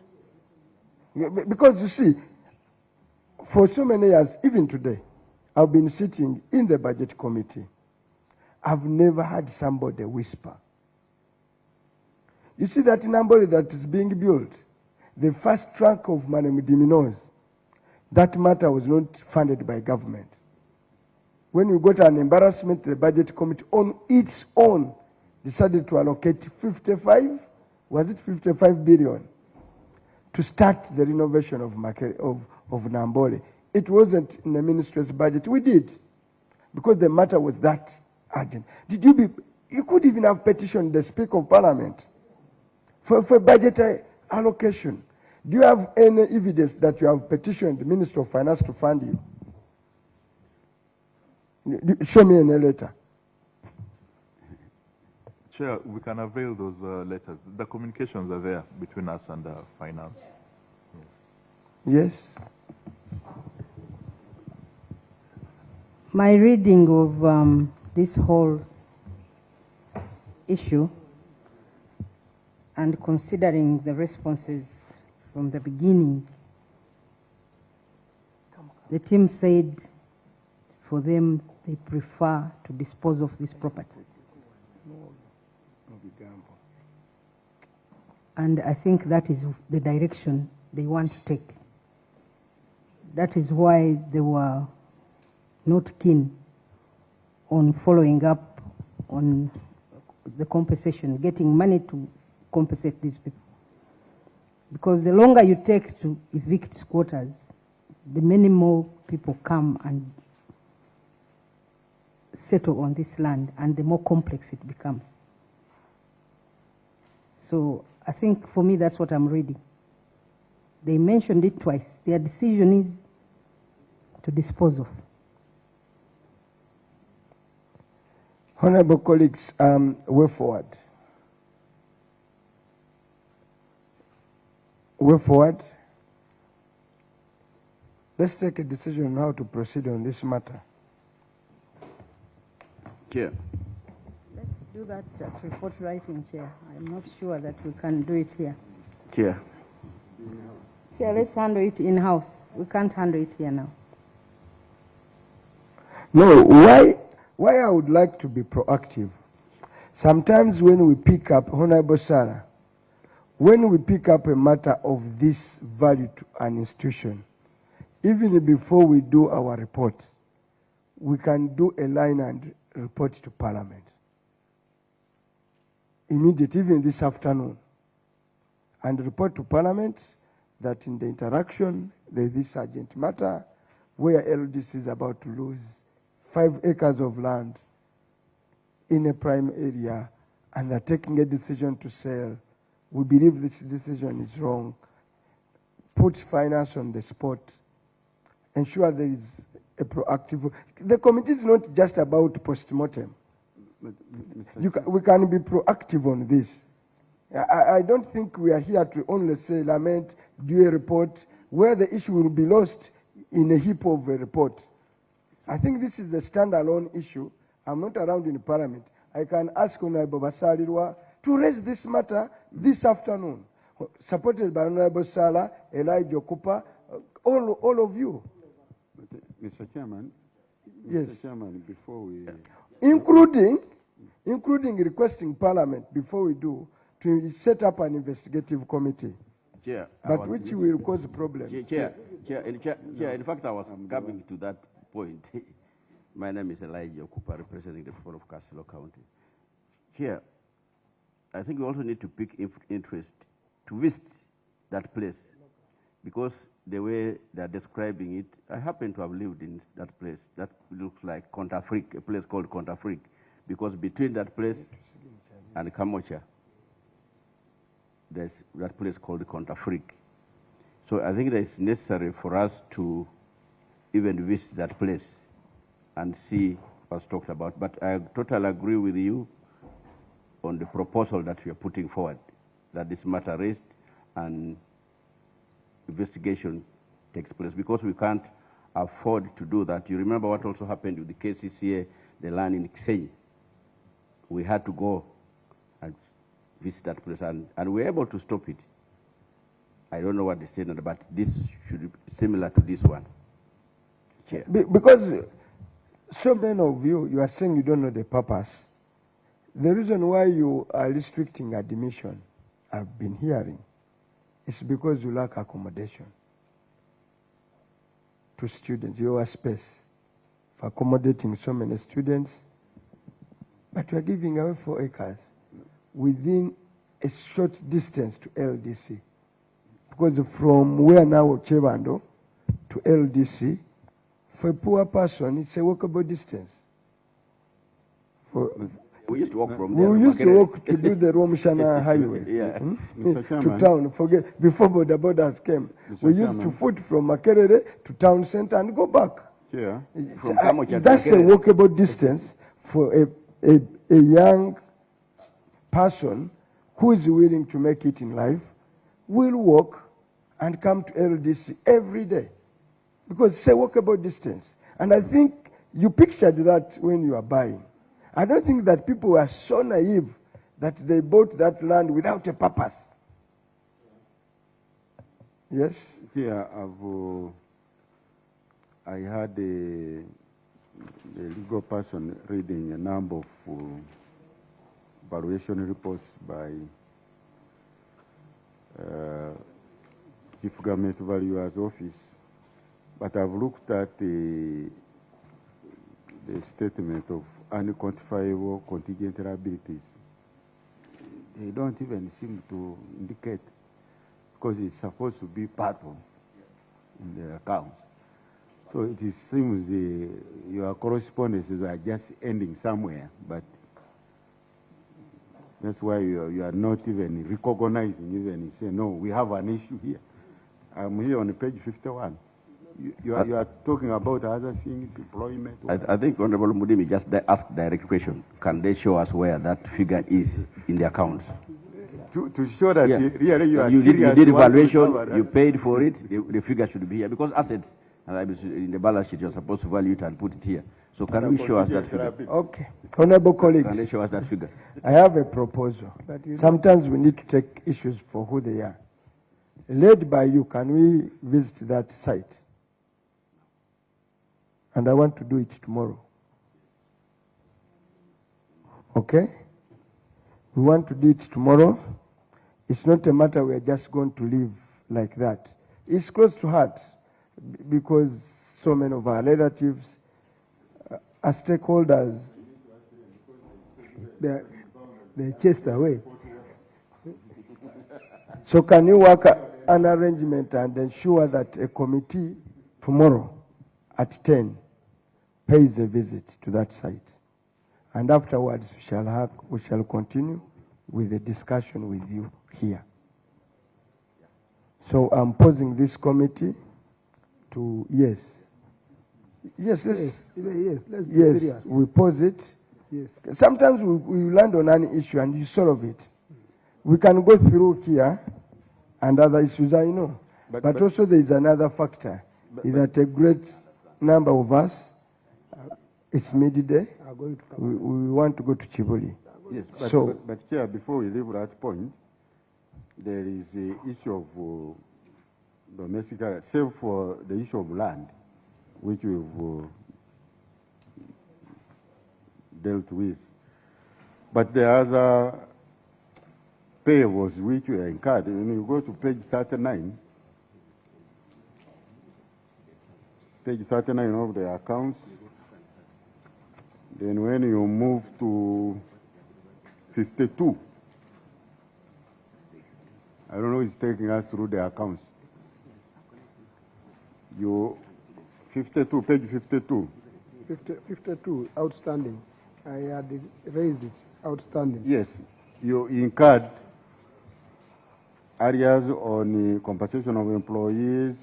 Because you see, for so many years, even today, I've been sitting in the budget committee, I've never had somebody whisper. You see that Nambole that is being built, the first trunk of Manemudiminos, that matter was not funded by government. When we got an embarrassment, the budget committee on its own decided to allocate 55 billion to start the renovation of Nambole. It wasn't in the ministry's budget. We did, because the matter was that urgent. You could even have petitioned the Speaker of Parliament for budget allocation. Do you have any evidence that you have petitioned the Minister of Finance to fund you? Show me in a letter. Chair, we can avail those letters. The communications are there between us and finance. Yes. My reading of this whole issue, and considering the responses from the beginning, the team said for them they prefer to dispose of this property. And I think that is the direction they want to take. That is why they were not keen on following up on the compensation, getting money to compensate these people. Because the longer you take to evict squatters, the many more people come and settle on this land, and the more complex it becomes. So I think for me that's what I'm reading. They mentioned it twice. Their decision is to dispose of. Honorable colleagues, way forward. Way forward. Let's take a decision on how to proceed on this matter. Chair. Let's do that at report writing, Chair. I'm not sure that we can do it here. Chair. Chair, let's handle it in-house. We can't handle it here now. No, why I would like to be proactive. Sometimes when we pick up, Honorable Sarah, when we pick up a matter of this value to an institution, even before we do our report, we can do a line and report to Parliament. Immediately, even this afternoon. And report to Parliament that in the interaction, there is this urgent matter where LDC is about to lose 5 acres of land in a prime area, and they're taking a decision to sell. We believe this decision is wrong. Put finance on the spot. Ensure there is a proactive. The committee is not just about post-mortem. We can be proactive on this. I don't think we are here to only say, lament, do a report, where the issue will be lost in a heap of a report. I think this is a standalone issue. I'm not around in Parliament. I can ask Honorable Basalirwa to raise this matter this afternoon, supported by Honorable Sala, Elijah Cooper, all of you. Mr. Chairman, Yes. Mr. Chairman, before we... Including requesting Parliament, before we do, to set up an investigative committee, Chair, but which will cause problems. Chair, in fact, I was coming to that point. My name is Elijah Cooper, representing the people of Castillo County. Chair, I think we also need to pick interest to visit that place, because the way they're describing it, I happen to have lived in that place. That looks like Contafrique, a place called Contafrique, because between that place and Kamocha, there's that place called Contafrique. So I think that it's necessary for us to even visit that place and see what's talked about. But I totally agree with you on the proposal that we are putting forward, that this matter raised and investigation takes place, because we can't afford to do that. You remember what also happened with the KCCA, the land in Kisenyi. We had to go and visit that place, and we were able to stop it. I don't know what the standard, but this should be similar to this one. Chair. Because so many of you, you are saying you don't know the purpose. The reason why you are restricting admission, I've been hearing, is because you lack accommodation to students. You have space for accommodating so many students, but you are giving away 4 acres within a short distance to LDC. Because from where now Chebando to LDC, for a poor person, it's a walkable distance. We used to walk from there. We used to walk to do the Romshana Highway to town. Forget before the borders came. We used to foot from Makerere to town center and go back. Yeah. That's a walkable distance for a young person who is willing to make it in life. Will walk and come to LDC every day because it's a walkable distance. And I think you pictured that when you are buying. I don't think that people were so naive that they bought that land without a purpose. Yes? Yeah, I had a legal person reading a number of valuation reports by Chief Government Valuer's Office, but I've looked at the statement of unquantifiable contingent liabilities. They don't even seem to indicate, because it's supposed to be part of in the accounts. So it seems your correspondences are just ending somewhere, but that's why you are not even recognizing, even say, no, we have an issue here. I'm here on page 51. You are talking about other things, employment. I think Honorable Mudimi just asked direct question. Can they show us where that figure is in the accounts? To show that really you are you serious. did evaluation, you paid for it, the figure should be here. Because assets, in the balance sheet, you're supposed to value it and put it here. So can we show us that figure? Okay. Honorable colleagues. Can they show us that figure? I have a proposal. Sometimes we need to take issues for who they are. Led by you, can we visit that site? And I want to do it tomorrow. Okay? We want to do it tomorrow. It's not a matter we are just going to live like that. It's close to heart because so many of our relatives are stakeholders. They're chased away. So can you work an arrangement and ensure that a committee tomorrow at 10 pays a visit to that site? And afterwards we shall continue with the discussion with you here. So I'm posing this committee to, yes, let's be serious. We pose it. Yes. Sometimes we land on an issue and you solve it. We can go through here and other issues I know. But also there is another factor, is that a great number of us, it's midday, we want to go to Chibuli. Yes, but Chair, before we leave that point, there is the issue of domestic, save for the issue of land, which we've dealt with. But the other payables which were incurred, when you go to page 39 of the accounts, then when you move to 52, I don't know, it's taking us through the accounts. You 52, page 52. 52, outstanding. I had raised it, outstanding. Yes, you incurred arrears on compensation of employees,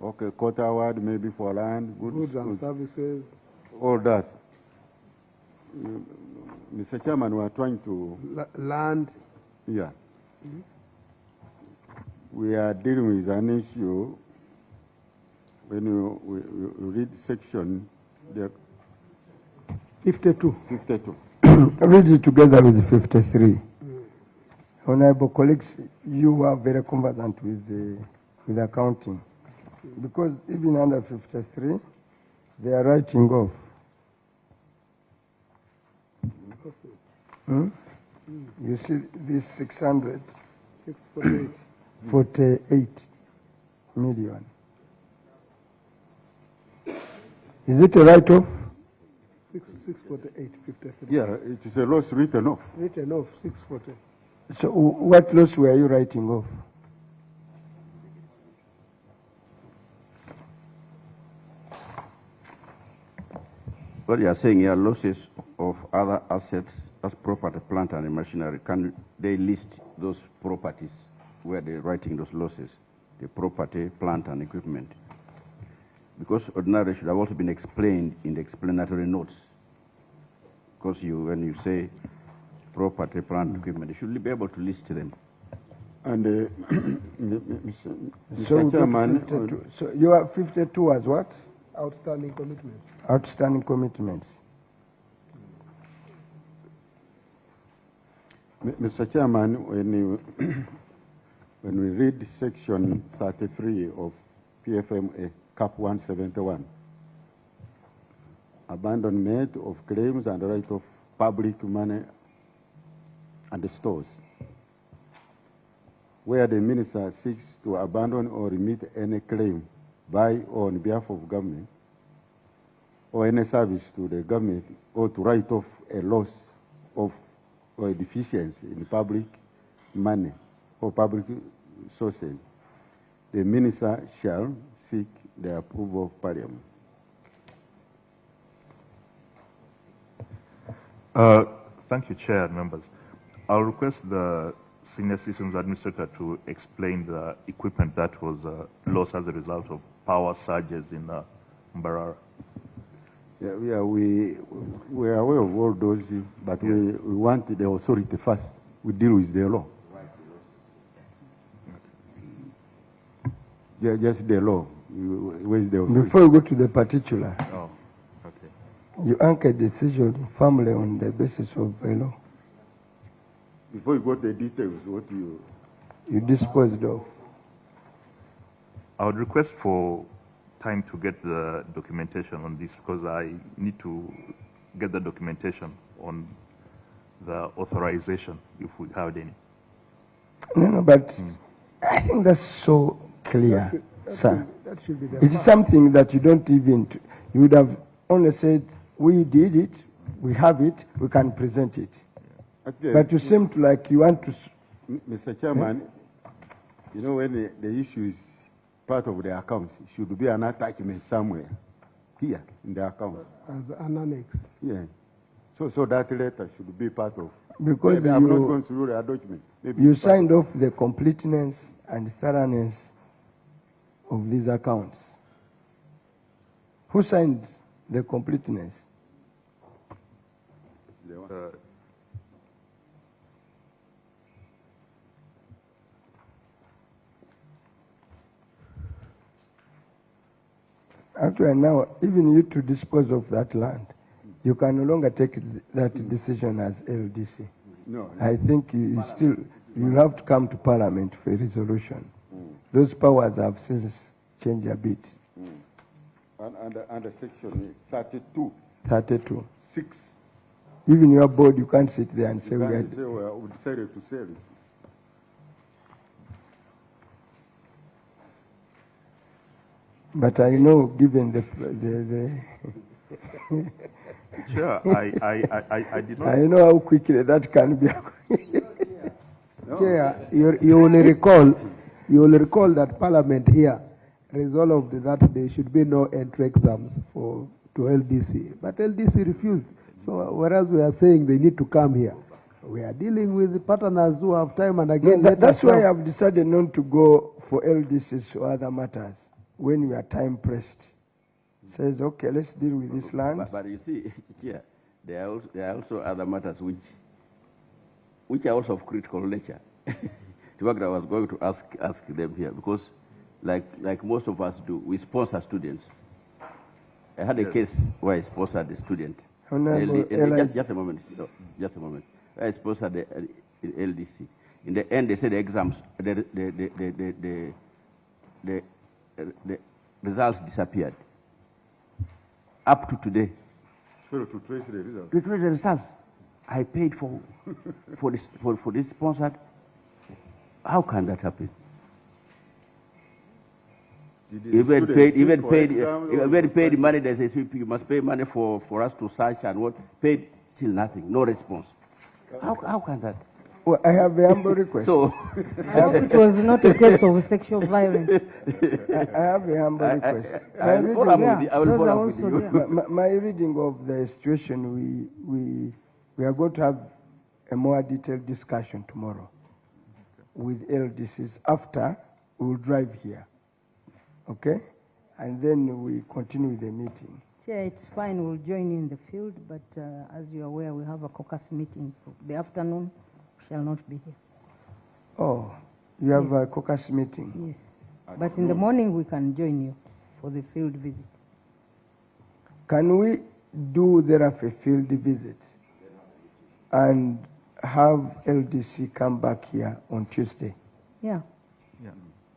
okay, quota award maybe for land, goods and services. All that. Mr. Chairman, we are trying to... land. Yeah. Mm-hmm. We are dealing with an issue. When you read section 52. 52. Read it together with 53. Honorable colleagues, you are very conversant with accounting. Because even under 53, they are writing off You see this 600, 648. 48 million. Is it a write-off? 648, 53. Yeah, it is a loss written off. Written off, 640. So what loss were you writing off? What you are saying here, losses of other assets as property, plant, and machinery, can they list those properties where they're writing those losses? The property, plant, and equipment. Because ordinarily should have also been explained in the explanatory notes. Because when you say property, plant, equipment, you should be able to list them. And So, Mr. Chairman, 52. So you have 52 as what? Outstanding commitments. Outstanding commitments. Mr. Chairman, when we read section 33 of PFMA, Cap 171, abandonment of claims and right of public money and the stores, where the minister seeks to abandon or remit any claim by or on behalf of government or any service to the government, or to write off a loss of or a deficiency in public money or public sources, the minister shall seek the approval of Parliament. Thank you, Chair and members. I'll request the Senior Systems Administrator to explain the equipment that was lost as a result of power surges in Mbarara. Yeah, we are aware of all those, but we want the authority first. We deal with the law. Yeah, just the law. Where's the authority? Before you go to the particular, Oh, okay. you anchor decision firmly on the basis of a law. Before you go to the details, what you disposed of. I would request for time to get the documentation on this, because I need to get the documentation on the authorization, if we have any. No, but I think that's so clear, sir. That should be the It is something that you don't even, you would have only said, we did it, we have it, we can present it. Okay. But you seem to like you want to... Mr. Chairman, you know, when the issue is part of the accounts, it should be an attachment somewhere here in the account. As an annex. Yeah. So that letter should be part of. Because maybe I'm not going through the document. Maybe you signed off the completeness and thoroughness of these accounts. Who signed the completeness? Actually, now, even you to dispose of that land, you can no longer take that decision as LDC. No. I think you have to come to Parliament for a resolution. Those powers have since changed a bit. Under section 32. 32. 6. Even your board, you can't sit there and say, we decided to sell it. But I know, given the Chair, I did not. I know how quickly that can be. Chair, you will recall that Parliament here resolved that there should be no entry exams to LDC, but LDC refused. So whereas we are saying they need to come here, we are dealing with the partners who have time and again. That's why I've decided not to go for LDCs or other matters when we are time pressed. Says, okay, let's deal with this land. But you see, yeah, there are also other matters which are also of critical nature. I was going to ask them here, because like most of us do, we sponsor students. I had a case where I sponsored a student. Just a moment. No, just a moment. I sponsored the LDC. In the end, they said the exams, the results disappeared. Up to today. So to trace the results. To trace the results. I paid for this sponsor. How can that happen? Even paid money. They say you must pay money for us to search and what? Paid, still nothing, no response. How can that? Well, I have a humble request. So, I hope it was not a case of sexual violence. I have a humble request. I will follow up with you. My reading of the situation, we are going to have a more detailed discussion tomorrow with LDCs after we will drive here. Okay? And then we continue with the meeting. Chair, it's fine. We'll join you in the field, but as you're aware, we have a caucus meeting for the afternoon. We shall not be here. Oh, you have a caucus meeting? Yes. But in the morning, we can join you for the field visit. Can we do thereafter a field visit and have LDC come back here on Tuesday? Yeah.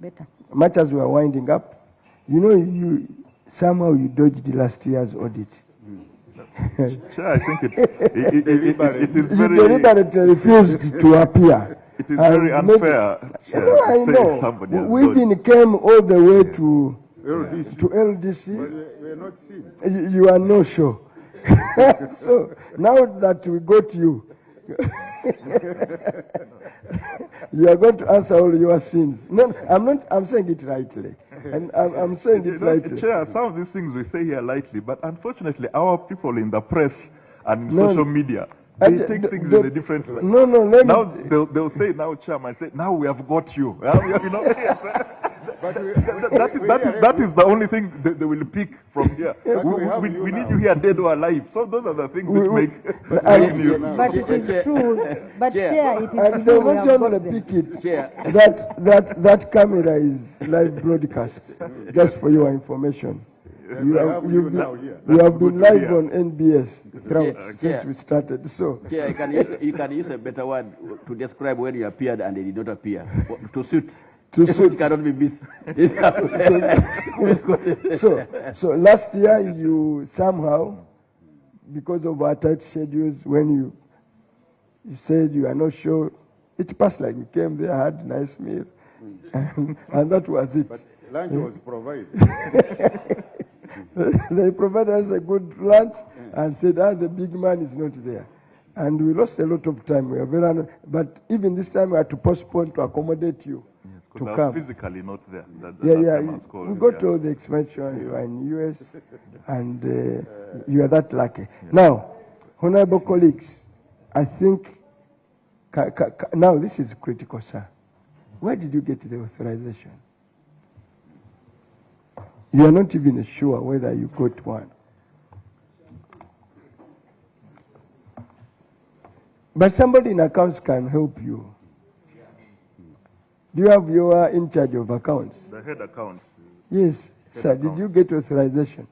Better. Much as we are winding up, you know, somehow you dodged last year's audit. Sure, I think it is You very... deliberately refused to appear. It is very unfair. I know. We even came all the way to LDC. We're not seen. You are no show. So now that we got you, you are going to answer all your sins. No, I'm saying it rightly. And I'm saying it rightly. Chair, some of these things we say here lightly, but unfortunately our people in the press and in social media, they take things in a different way. No, now they'll say, now Chairman, say, now we have got you. You know, that is the only thing they will pick from here. We need you here dead or alive. So those are the things which make news. But it is true. But Chair, it is and they won't only pick it. That camera is live broadcast, just for your information. You have been live on NBS throughout since we started. So, Chair, you can use a better word to describe when you appeared and they did not appear. To suit. It cannot be missed. So last year you somehow, because of our tight schedules, when you said you are not sure, it passed like you came there, had a nice meal, and that was it. But lunch was provided. They provided us a good lunch and said, the big man is not there. And we lost a lot of time. We are very but even this time we had to postpone to accommodate you. Because I was physically not there. We got all the expansion. You are in the US, and you are that lucky. Yeah. Now, honorable colleagues, I think now this is critical, sir. Where did you get the authorization? You are not even sure whether you got one. But somebody in accounts can help you. Do you have your in charge of accounts? The head accounts. Yes, sir. Account. Did you get authorization?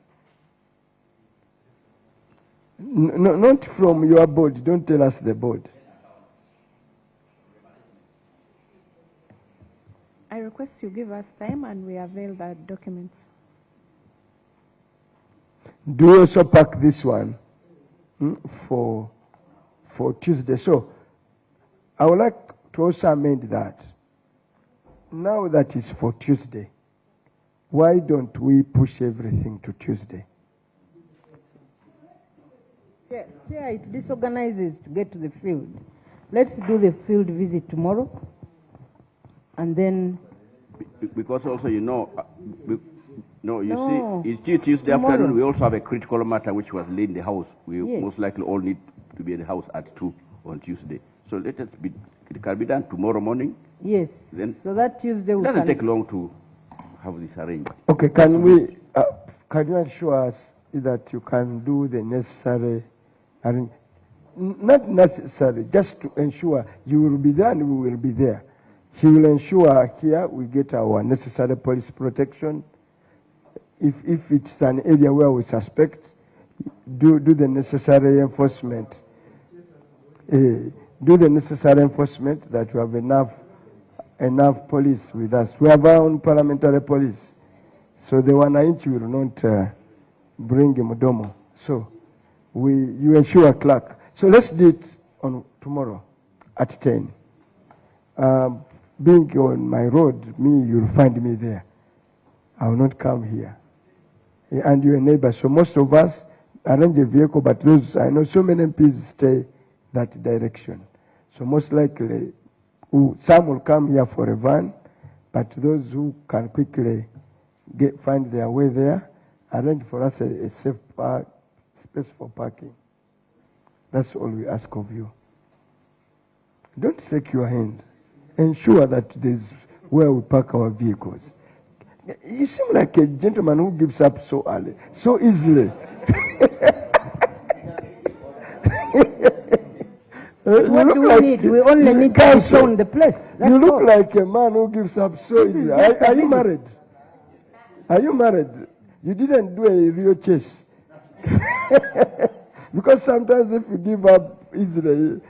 No, not from your board. Don't tell us the board. I request you give us time and we avail the documents. Do you also pack this one for Tuesday? So I would like to also amend that. Now that it's for Tuesday, why don't we push everything to Tuesday? Chair, it disorganizes to get to the field. Let's do the field visit tomorrow, and then... Because also, you see, it's Tuesday afternoon, we also have a critical matter which was laid in the House. We most likely all need to be in the House at 2 on Tuesday. So it can be done tomorrow morning. Yes. Then so that Tuesday it doesn't take long to have this arranged. Okay, can you assure us that you can do the necessary, not necessary, just to ensure you will be there and we will be there. He will ensure here we get our necessary police protection. If it's an area where we suspect, do the necessary enforcement. Do the necessary enforcement that we have enough police with us. We have our own parliamentary police. So the wananchi will not bring Mudomo. So you ensure clerk. So let's do it on tomorrow at 10. Being on my road, you'll find me there. I will not come here. And you're a neighbor, so most of us arrange a vehicle, but those, I know so many MPs stay that direction. So most likely, some will come here for a van, but those who can quickly find their way there, arrange for us a safe space for parking. That's all we ask of you. Don't shake your hand. Ensure that there's where we park our vehicles. You seem like a gentleman who gives up so early, so easily. What do we need? We only need to be shown the place. That's you look all. like a man who gives up so easily. Are you married? Are you married? You didn't do a real chase. Because sometimes if you give up easily,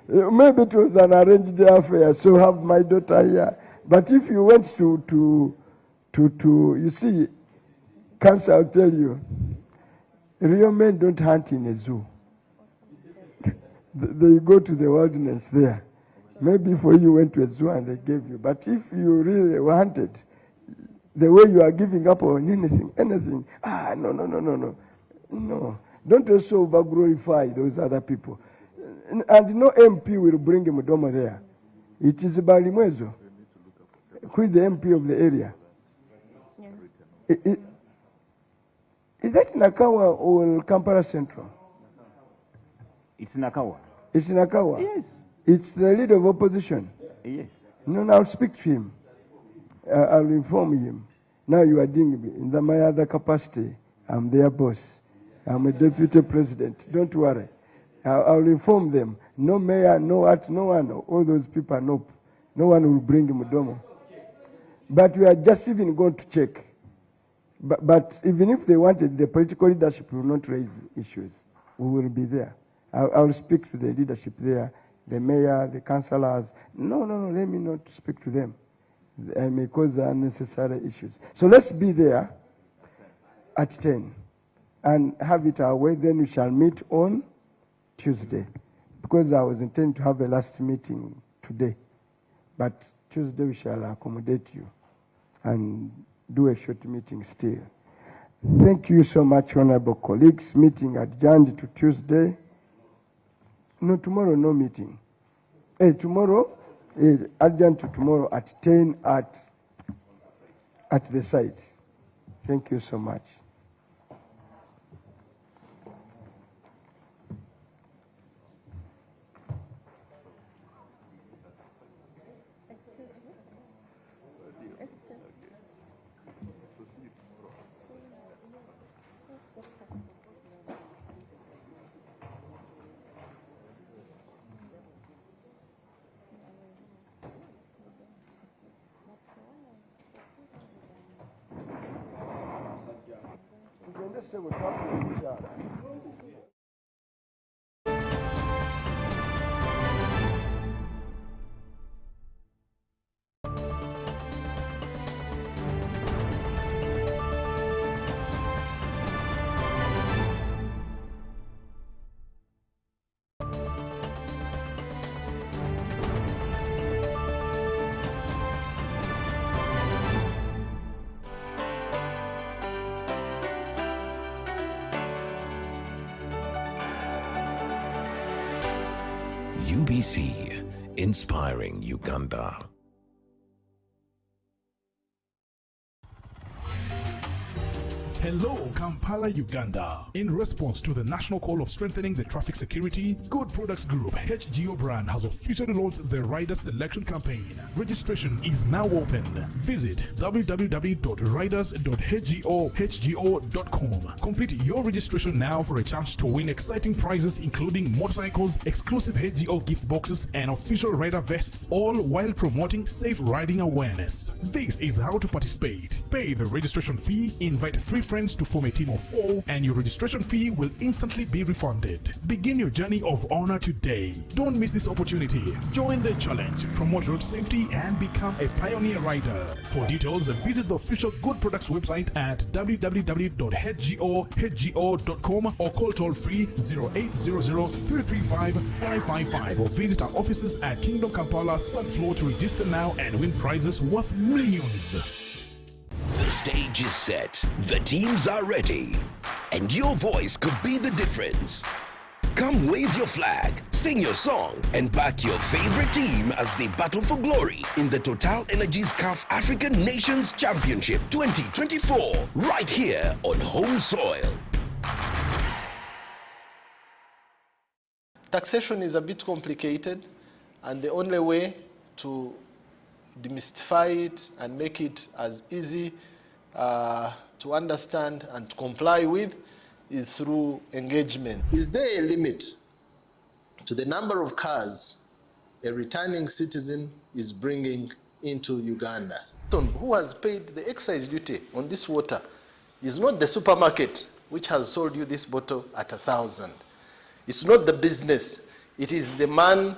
maybe it was an arranged affair, so have my daughter here. But if you went to you see, cancer, I'll tell you, real men don't hunt in a zoo. They go to the wilderness there. Maybe for you went to a zoo and they gave you. But if you really wanted, the way you are giving up on anything, no. Don't also over-glorify those other people. And no MP will bring Mudomo there. It is Balimwezo, who is the MP of the area. Yeah. Is that Nakawa or Kampala Central? It's Nakawa. It's Nakawa? Yes. It's the leader of opposition? Yes. No, I'll speak to him. I'll inform him. Now you are doing in my other capacity. I'm their boss. I'm a deputy president. Don't worry. I'll inform them. No mayor, no one. All those people, no one will bring Mudomo. But we are just even going to check. But even if they wanted, the political leadership will not raise issues. We will be there. I'll speak to the leadership there, the mayor, the councillors. No, let me not speak to them. I may cause unnecessary issues. So let's be there at 10 and have it our way. Then we shall meet on Tuesday, because I was intending to have a last meeting today. But Tuesday we shall accommodate you and do a short meeting still. Thank you so much, honorable colleagues. Meeting adjourned to Tuesday. No, tomorrow no meeting. Tomorrow, adjourned to tomorrow at 10 at the site. Thank you so much. UBC, inspiring Uganda. Hello, Kampala, Uganda. In response to the national call of strengthening the traffic security, Good Products Group HGO brand has officially launched the Rider Selection Campaign. Registration is now open. Visit www.riders.hgo.com. Complete your registration now for a chance to win exciting prizes including motorcycles, exclusive HGO gift boxes, and official rider vests, all while promoting safe riding awareness. This is how to participate. Pay the registration fee, invite 3 friends friends to form a team of 4, and your registration fee will instantly be refunded. Begin your journey of honor today. Don't miss this opportunity. Join the challenge, promote road safety, and become a pioneer rider. For details, visit the official Good Products website at www.hgo.com or call toll-free 0800-335-555 or visit our offices at Kingdom Kampala 3rd floor to register now and win prizes worth millions. The stage is set, the teams are ready, and your voice could be the difference. Come wave your flag, sing your song, and back your favorite team as they battle for glory in the Total Energies CAF African Nations Championship 2024, right here on home soil. Taxation is a bit complicated, and the only way to demystify it and make it as easy to understand and to comply with is through engagement. Is there a limit to the number of cars a returning citizen is bringing into Uganda? Who has paid the excise duty on this water is not the supermarket which has sold you this bottle at 1,000. It's not the business. It is the man